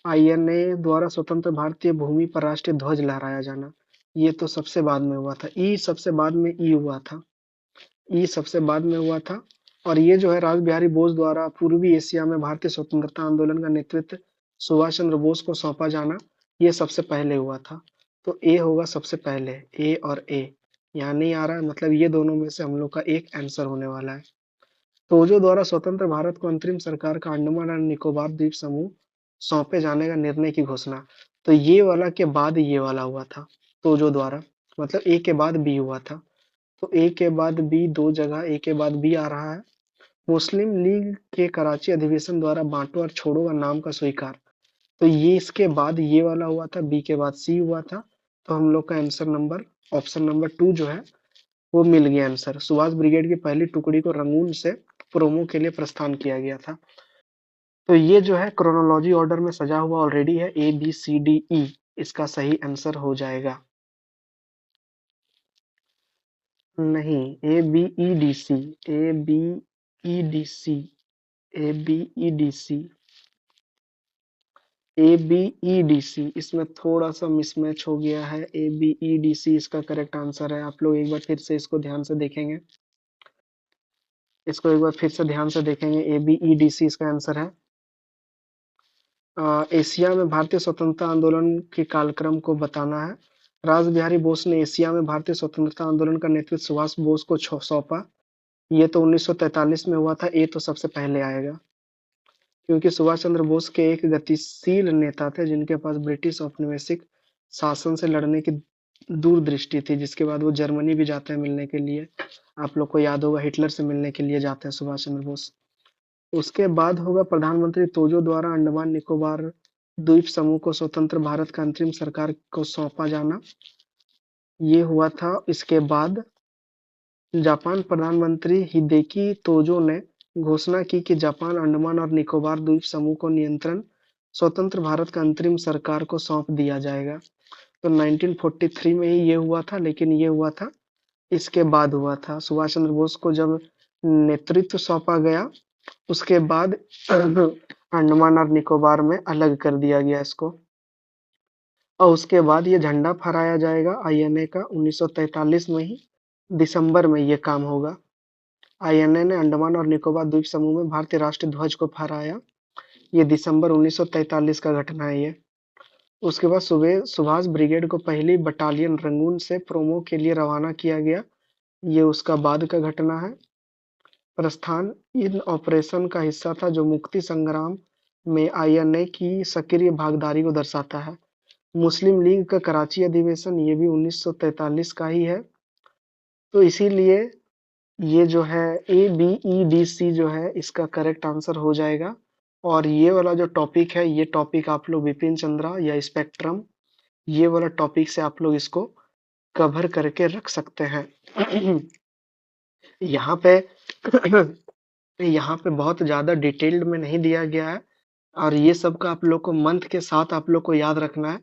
आईएनए द्वारा स्वतंत्र भारतीय भूमि पर राष्ट्रीय ध्वज लहराया जाना, ये तो सबसे बाद में हुआ था। ई सबसे बाद में ई हुआ था। ई सबसे बाद में हुआ था। और ये जो है रास बिहारी बोस द्वारा पूर्वी एशिया में भारतीय स्वतंत्रता आंदोलन का नेतृत्व सुभाष चंद्र बोस को सौंपा जाना, ये सबसे पहले हुआ था। तो ए होगा सबसे पहले, ए और ए। यहाँ नहीं आ रहा है, मतलब ये दोनों में से हम लोग का एक आंसर होने वाला है। तोजो द्वारा स्वतंत्र भारत को अंतरिम सरकार का अंडमान और निकोबार द्वीप समूह सौंपे जाने का निर्णय की घोषणा। तो ये वाला के बाद ये वाला हुआ था, तोजो द्वारा, मतलब ए के बाद बी हुआ था। तो ए के बाद बी, दो जगह ए के बाद बी आ रहा है। मुस्लिम लीग के कराची अधिवेशन द्वारा बांटो और छोड़ो का नाम का स्वीकार। तो ये इसके बाद ये वाला हुआ था, बी के बाद सी हुआ था। तो हम लोग का आंसर नंबर, ऑप्शन नंबर 2 जो है वो मिल गया आंसर। सुभाष ब्रिगेड की पहली टुकड़ी को रंगून से प्रोमो के लिए प्रस्थान किया गया था। तो ये जो है क्रोनोलॉजी ऑर्डर में सजा हुआ ऑलरेडी है, ए बी सी डी ई इसका सही आंसर हो जाएगा। नहीं, A B E D C, A B E D C, A B E D C, A B E D C, इसमें थोड़ा सा मिसमैच हो गया है। ए बी ई डी सी इसका करेक्ट आंसर है। आप लोग एक बार फिर से इसको ध्यान से देखेंगे, इसको एक बार फिर से ध्यान से देखेंगे। ए बी ई डी सी इसका आंसर है। एशिया में भारतीय स्वतंत्रता आंदोलन के कालक्रम को बताना है। रास बिहारी बोस ने एशिया में भारतीय स्वतंत्रता आंदोलन का नेतृत्व सुभाष बोस को सौंपा। ये तो 1943 में हुआ था। ए तो सबसे पहले आएगा, क्योंकि सुभाष चंद्र बोस के एक गतिशील नेता थे जिनके पास ब्रिटिश औपनिवेशिक शासन से लड़ने की दूरदृष्टि थी, जिसके बाद वो जर्मनी भी जाते हैं मिलने के लिए। आप लोग को याद होगा हिटलर से मिलने के लिए जाते हैं सुभाष चंद्र बोस। उसके बाद होगा प्रधानमंत्री तोजो द्वारा अंडमान निकोबार द्वीप समूह को स्वतंत्र भारत का अंतरिम सरकार को सौंपा जाना, ये हुआ था। इसके बाद जापान प्रधानमंत्री हिदेकी तोजो ने घोषणा की कि जापान अंडमान और निकोबार द्वीप समूह को नियंत्रण स्वतंत्र भारत का अंतरिम सरकार को सौंप दिया जाएगा। तो 1943 में ही ये हुआ था, लेकिन ये हुआ था इसके बाद हुआ था। सुभाष चंद्र बोस को जब नेतृत्व सौंपा गया, उसके बाद अंडमान और निकोबार में अलग कर दिया गया इसको। और उसके बाद ये झंडा फहराया जाएगा आईएनए का 1943 में ही दिसंबर में ये काम होगा। आईएनए ने अंडमान और निकोबार द्वीप समूह में भारतीय राष्ट्रीय ध्वज को फहराया। ये दिसंबर 1943 का घटना है ये। उसके बाद सुभाष ब्रिगेड को पहली बटालियन रंगून से प्रोमो के लिए रवाना किया गया। ये उसका बाद का घटना है। प्रस्थान इन ऑपरेशन का हिस्सा था जो मुक्ति संग्राम में आईएनए की सक्रिय भागीदारी को दर्शाता है। मुस्लिम लीग का कराची अधिवेशन ये भी 1943 का ही है। तो इसीलिए ये जो है ए बी ई डी सी जो है इसका करेक्ट आंसर हो जाएगा। और ये वाला जो टॉपिक है, ये टॉपिक आप लोग बिपिन चंद्रा या स्पेक्ट्रम, ये वाला टॉपिक से आप लोग इसको कवर करके रख सकते हैं। यहाँ पे यहाँ पे बहुत ज्यादा डिटेल्ड में नहीं दिया गया है, और ये सब का आप लोग को मंथ के साथ आप लोग को याद रखना है,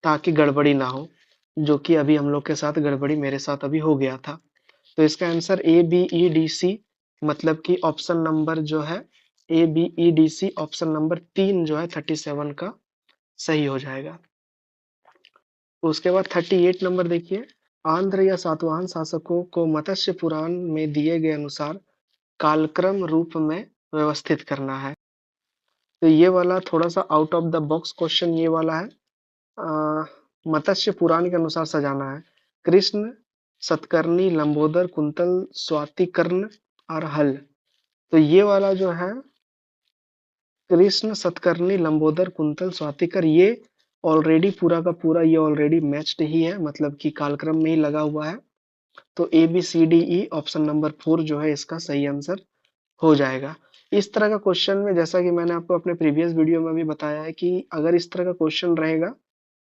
ताकि गड़बड़ी ना हो, जो कि अभी हम लोग के साथ गड़बड़ी मेरे साथ अभी हो गया था। तो इसका answer A B E D C, मतलब कि ऑप्शन नंबर जो है A B E D C, option number 3 जो है 37 का सही हो जाएगा। उसके बाद 38 नंबर देखिए, आंध्र या सातवाहन शासकों को मत्स्य पुराण में दिए गए अनुसार कालक्रम रूप में व्यवस्थित करना है। तो ये वाला थोड़ा सा out of the box question ये वाला है। मत्स्य पुराण के अनुसार सजाना है। कृष्ण, सतकर्णी, लंबोदर, कुंतल, स्वाति, कर्ण और हल। तो ये वाला जो है कृष्ण, सतकर्णी, लंबोदर, कुंतल, स्वातिकर, ये ऑलरेडी पूरा का पूरा ये ऑलरेडी मैच्ड ही है, मतलब कि कालक्रम में ही लगा हुआ है। तो A B C D E option number 4 जो है इसका सही आंसर हो जाएगा। इस तरह का क्वेश्चन में, जैसा कि मैंने आपको अपने प्रीवियस वीडियो में भी बताया है, कि अगर इस तरह का क्वेश्चन रहेगा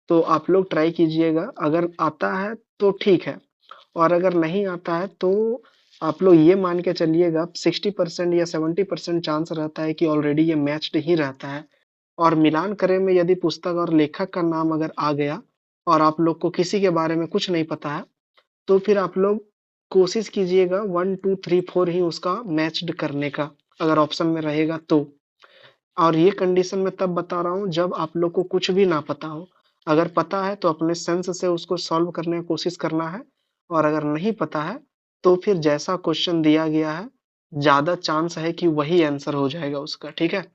तो आप लोग ट्राई कीजिएगा। अगर आता है तो ठीक है, और अगर नहीं आता है तो आप लोग ये मान के चलिएगा 60% या 70% चांस रहता है कि ऑलरेडी ये मैच्ड ही रहता है। और मिलान करे में यदि पुस्तक और लेखक का नाम अगर आ गया और आप लोग को किसी के बारे में कुछ नहीं पता है, तो फिर आप लोग कोशिश कीजिएगा 1 2 3 4 ही उसका मैच्ड करने का, अगर ऑप्शन में रहेगा तो। और ये कंडीशन मैं तब बता रहा हूँ जब आप लोग को कुछ भी ना पता हो। अगर पता है तो अपने सेंस से उसको सॉल्व करने की कोशिश करना है, और अगर नहीं पता है तो फिर जैसा क्वेश्चन दिया गया है ज्यादा चांस है कि वही आंसर हो जाएगा उसका, ठीक है।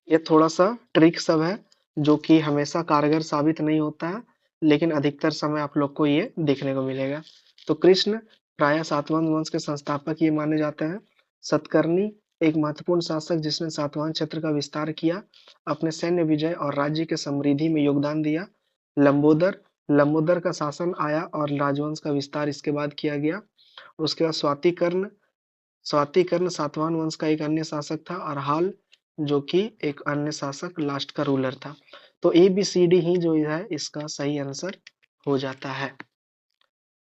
ये थोड़ा सा ट्रिक सब है जो कि हमेशा कारगर साबित नहीं होता है, लेकिन अधिकतर समय आप लोग को ये देखने को मिलेगा। तो कृष्ण प्रायः सातवाहन वंश के संस्थापक ये माने जाते हैं। सतकर्णी एक महत्वपूर्ण शासक जिसने सातवाहन क्षेत्र का विस्तार किया, अपने सैन्य विजय और राज्य के समृद्धि में योगदान दिया। लंबोदर लंबोदर का शासन आया और राजवंश का विस्तार इसके बाद किया गया। उसके बाद स्वातिकर्ण स्वातिकर्ण सातवाहन वंश का एक अन्य शासक था, और हाल जो कि एक अन्य शासक लास्ट का रूलर था। तो ए बी सी डी ही जो है इसका सही आंसर हो जाता है।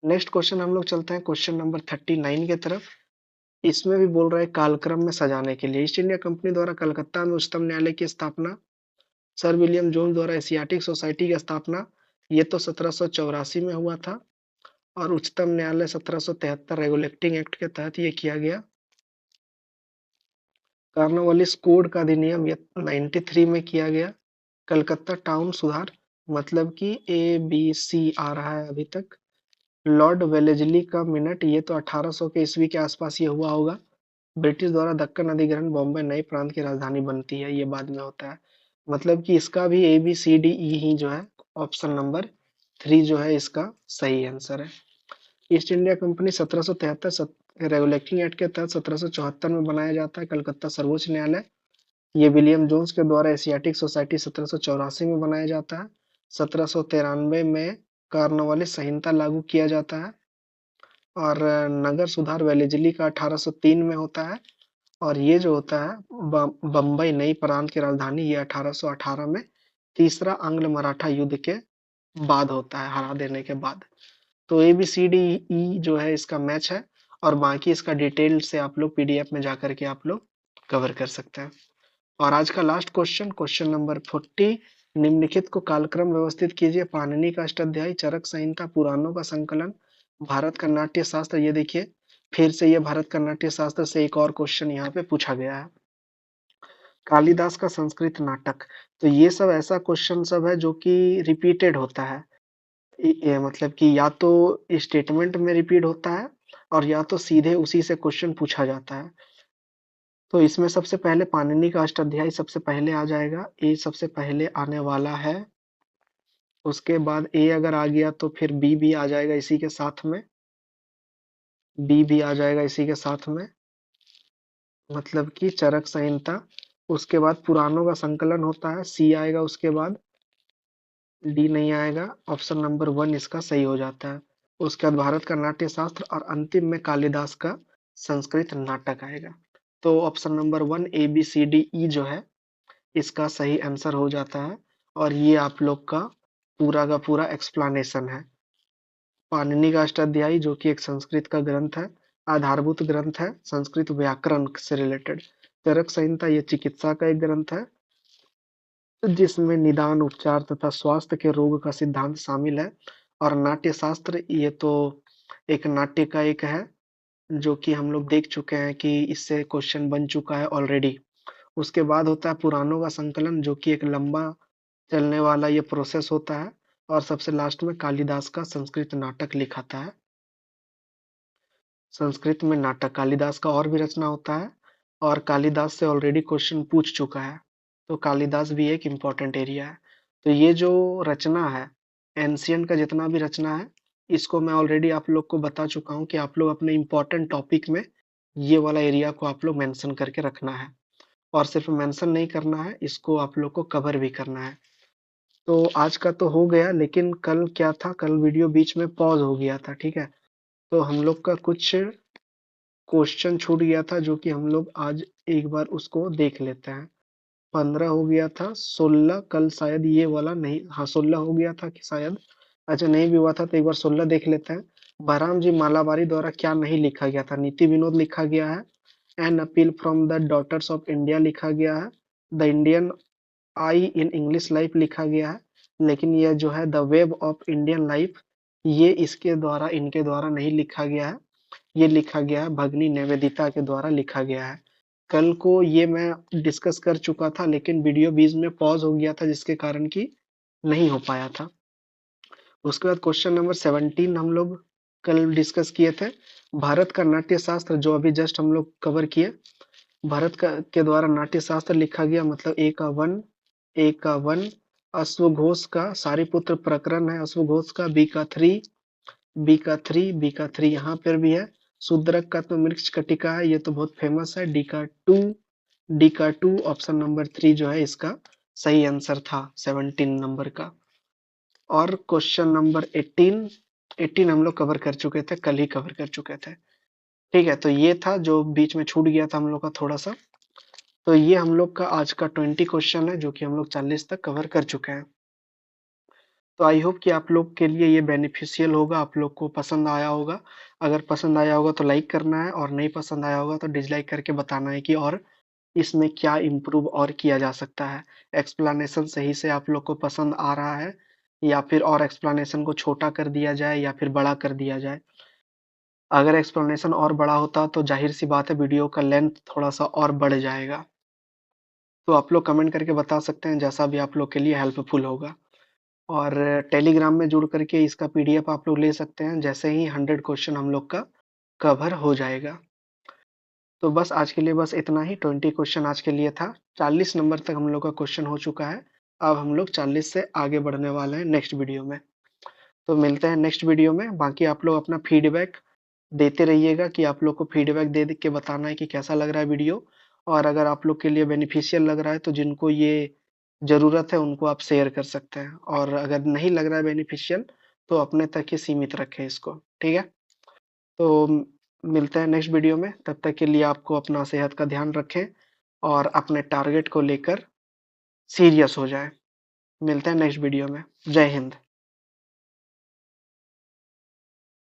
नेक्स्ट क्वेश्चन हम लोग चलते हैं क्वेश्चन नंबर 39 की तरफ। इसमें भी बोल रहा है कालक्रम में सजाने के लिए ईस्ट इंडिया कंपनी द्वारा कलकत्ता में उच्चतम न्यायालय की स्थापना, सर विलियम जोन्स द्वारा एशियाटिक सोसाइटी की स्थापना, ये तो 1784 में हुआ था, और उच्चतम न्यायालय 1773 रेगुलेटिंग एक्ट के तहत ये किया गया। कॉर्नवालिस कोड का अधिनियम ये 93 में किया गया। कलकत्ता टाउन सुधार, मतलब कि ए बी सी आ रहा है अभी तक। लॉर्ड वेलेजली का मिनट, ये तो 1800 के ईस्वी के आसपास ये हुआ होगा। ब्रिटिश द्वारा दक्कन अधिग्रहण, बॉम्बे नई प्रांत की राजधानी बनती है, ये बाद में होता है। मतलब कि इसका भी ए बी सी डी ई ही जो है ऑप्शन नंबर 3 जो है इसका सही आंसर है। East India company 1773 regulating act के तहत 1774 में बनाया जाता है कलकत्ता सर्वोच्च न्यायालय। ये विलियम जोन्स के द्वारा एशियाटिक सोसाइटी 1784 में बनाया जाता है। 1793 में कॉर्नवालिस संहिता लागू किया जाता है, और नगर सुधार वेलेजली का 1803 में होता है। और ये जो होता है बम्बई नई प्रांत की राजधानी, ये 1818 में तीसरा आंग्ल मराठा युद्ध के बाद होता है, हरा देने के बाद। तो A B C D E जो है इसका मैच है, और बाकी इसका डिटेल से आप लोग पीडीएफ में जाकर के आप लोग कवर कर सकते हैं। और आज का लास्ट क्वेश्चन, क्वेश्चन नंबर 40, निम्नलिखित को कालक्रम व्यवस्थित कीजिए। पाणिनि का अष्टाध्यायी, चरक संहिता, पुराणों का संकलन, भारत का नाट्य शास्त्र। ये देखिए फिर से ये भारत का नाट्य शास्त्र से एक और क्वेश्चन यहाँ पे पूछा गया है। कालिदास का संस्कृत नाटक, तो ये सब ऐसा क्वेश्चन सब है जो कि रिपीटेड होता है। ये मतलब कि या तो स्टेटमेंट में रिपीट होता है, और या तो सीधे उसी से क्वेश्चन पूछा जाता है। तो इसमें सबसे पहले पाणिनि का अष्टाध्यायी सबसे पहले आ जाएगा, ए सबसे पहले आने वाला है। उसके बाद ए अगर आ गया तो फिर बी भी आ जाएगा इसी के साथ में, बी भी आ जाएगा इसी के साथ में, मतलब कि चरक संहिता। उसके बाद पुराणों का संकलन होता है, सी आएगा उसके बाद, डी नहीं आएगा, ऑप्शन नंबर 1 इसका सही हो जाता है। उसके बाद भारत का नाट्य शास्त्र, और अंतिम में कालिदास का संस्कृत नाटक आएगा। तो option number 1 A B C D E जो है इसका सही आंसर हो जाता है, और ये आप लोग का पूरा एक्सप्लेनेशन है। पाणिनि का अष्टाध्यायी जो कि एक संस्कृत का ग्रंथ है, आधारभूत ग्रंथ है संस्कृत व्याकरण से रिलेटेड। चरक संहिता ये चिकित्सा का एक ग्रंथ है, जिसमें निदान, उपचार तथा स्वास्थ्य के रोग का सिद्धांत शामिल है। और नाट्य शास्त्र ये तो एक नाट्य का एक है, जो कि हम लोग देख चुके हैं कि इससे क्वेश्चन बन चुका है ऑलरेडी। उसके बाद होता है पुराणों का संकलन, जो कि एक लंबा चलने वाला ये प्रोसेस होता है। और सबसे लास्ट में कालिदास का संस्कृत नाटक लिखाता है। संस्कृत में नाटक कालिदास का और भी रचना होता है, और कालिदास से ऑलरेडी क्वेश्चन पूछ चुका है। तो कालिदास भी एक इम्पॉर्टेंट एरिया है। तो ये जो रचना है, एंशियंट का जितना भी रचना है, इसको मैं ऑलरेडी आप लोग को बता चुका हूँ कि आप लोग अपने इम्पोर्टेंट टॉपिक में ये वाला एरिया को आप लोग मेंशन करके रखना है। और सिर्फ मेंशन नहीं करना है, इसको आप लोग को कवर भी करना है। तो आज का तो हो गया, लेकिन कल क्या था, कल वीडियो बीच में पॉज हो गया था, ठीक है। तो हम लोग का कुछ क्वेश्चन छूट गया था, जो कि हम लोग आज एक बार उसको देख लेते हैं। 15 हो गया था, 16 कल शायद ये वाला नहीं, हाँ 16 हो गया था कि शायद, अच्छा नहीं भी हुआ था, तो एक बार 16 देख लेते हैं। बहराम जी मालाबारी द्वारा क्या नहीं लिखा गया था? नीति विनोद लिखा गया है, an appeal from the daughters of India लिखा गया है, the Indian eye in English life लिखा गया है। लेकिन यह जो है the web of Indian life, ये इसके द्वारा, इनके द्वारा नहीं लिखा गया है, ये लिखा गया है भगनी निवेदिता के द्वारा लिखा गया है। कल को ये मैं डिस्कस कर चुका था, लेकिन वीडियो बीच में पॉज हो गया था, जिसके कारण कि नहीं हो पाया था। उसके बाद क्वेश्चन नंबर 17 हम लोग कल डिस्कस किए थे। भारत का नाट्य शास्त्र जो अभी जस्ट हम लोग कवर किए। भारत का के द्वारा नाट्य शास्त्र लिखा गया मतलब ए का वन, अश्वघोष का सारीपुत्र प्रकरण है अश्वघोष का, बी का थ्री यहाँ पर भी है। शूद्रक का तो मृक्ष कटिका है, ये तो बहुत फेमस है। डी का टू ऑप्शन नंबर 3 जो है इसका सही आंसर था 17 नंबर का। और क्वेश्चन नंबर 18 हम लोग कवर कर चुके थे, कल ही कवर कर चुके थे। ठीक है, तो ये था जो बीच में छूट गया था हम लोग का थोड़ा सा। तो ये हम लोग का आज का 20 क्वेश्चन है जो कि हम लोग 40 तक कवर कर चुके हैं। तो आई होप कि आप लोग के लिए ये बेनिफिशियल होगा, आप लोग को पसंद आया होगा। अगर पसंद आया होगा तो लाइक करना है, और नहीं पसंद आया होगा तो डिसलाइक करके बताना है कि और इसमें क्या इम्प्रूव और किया जा सकता है। एक्सप्लेनेशन सही से आप लोग को पसंद आ रहा है, या फिर और एक्सप्लेनेशन को छोटा कर दिया जाए या फिर बड़ा कर दिया जाए। अगर एक्सप्लेनेशन और बड़ा होता तो जाहिर सी बात है वीडियो का लेंथ थोड़ा सा और बढ़ जाएगा। तो आप लोग कमेंट करके बता सकते हैं, जैसा भी आप लोग के लिए हेल्पफुल होगा। और टेलीग्राम में जुड़ करके इसका पीडीएफ आप लोग ले सकते हैं जैसे ही 100 क्वेश्चन हम लोग का कवर हो जाएगा। तो बस आज के लिए बस इतना ही, 20 क्वेश्चन आज के लिए था। 40 नंबर तक हम लोग का क्वेश्चन हो चुका है। अब हम लोग 40 से आगे बढ़ने वाले हैं नेक्स्ट वीडियो में। तो मिलते हैं नेक्स्ट वीडियो में। बाकी आप लोग अपना फीडबैक देते रहिएगा कि आप लोग को फीडबैक दे के बताना है कि कैसा लग रहा है वीडियो। और अगर आप लोग के लिए बेनिफिशियल लग रहा है तो जिनको ये ज़रूरत है उनको आप शेयर कर सकते हैं, और अगर नहीं लग रहा है बेनिफिशियल तो अपने तक ही सीमित रखें इसको। ठीक है, तो मिलते हैं नेक्स्ट वीडियो में। तब तक के लिए आपको अपना सेहत का ध्यान रखें और अपने टारगेट को लेकर सीरियस हो जाएं। मिलते हैं नेक्स्ट वीडियो में। जय हिंद।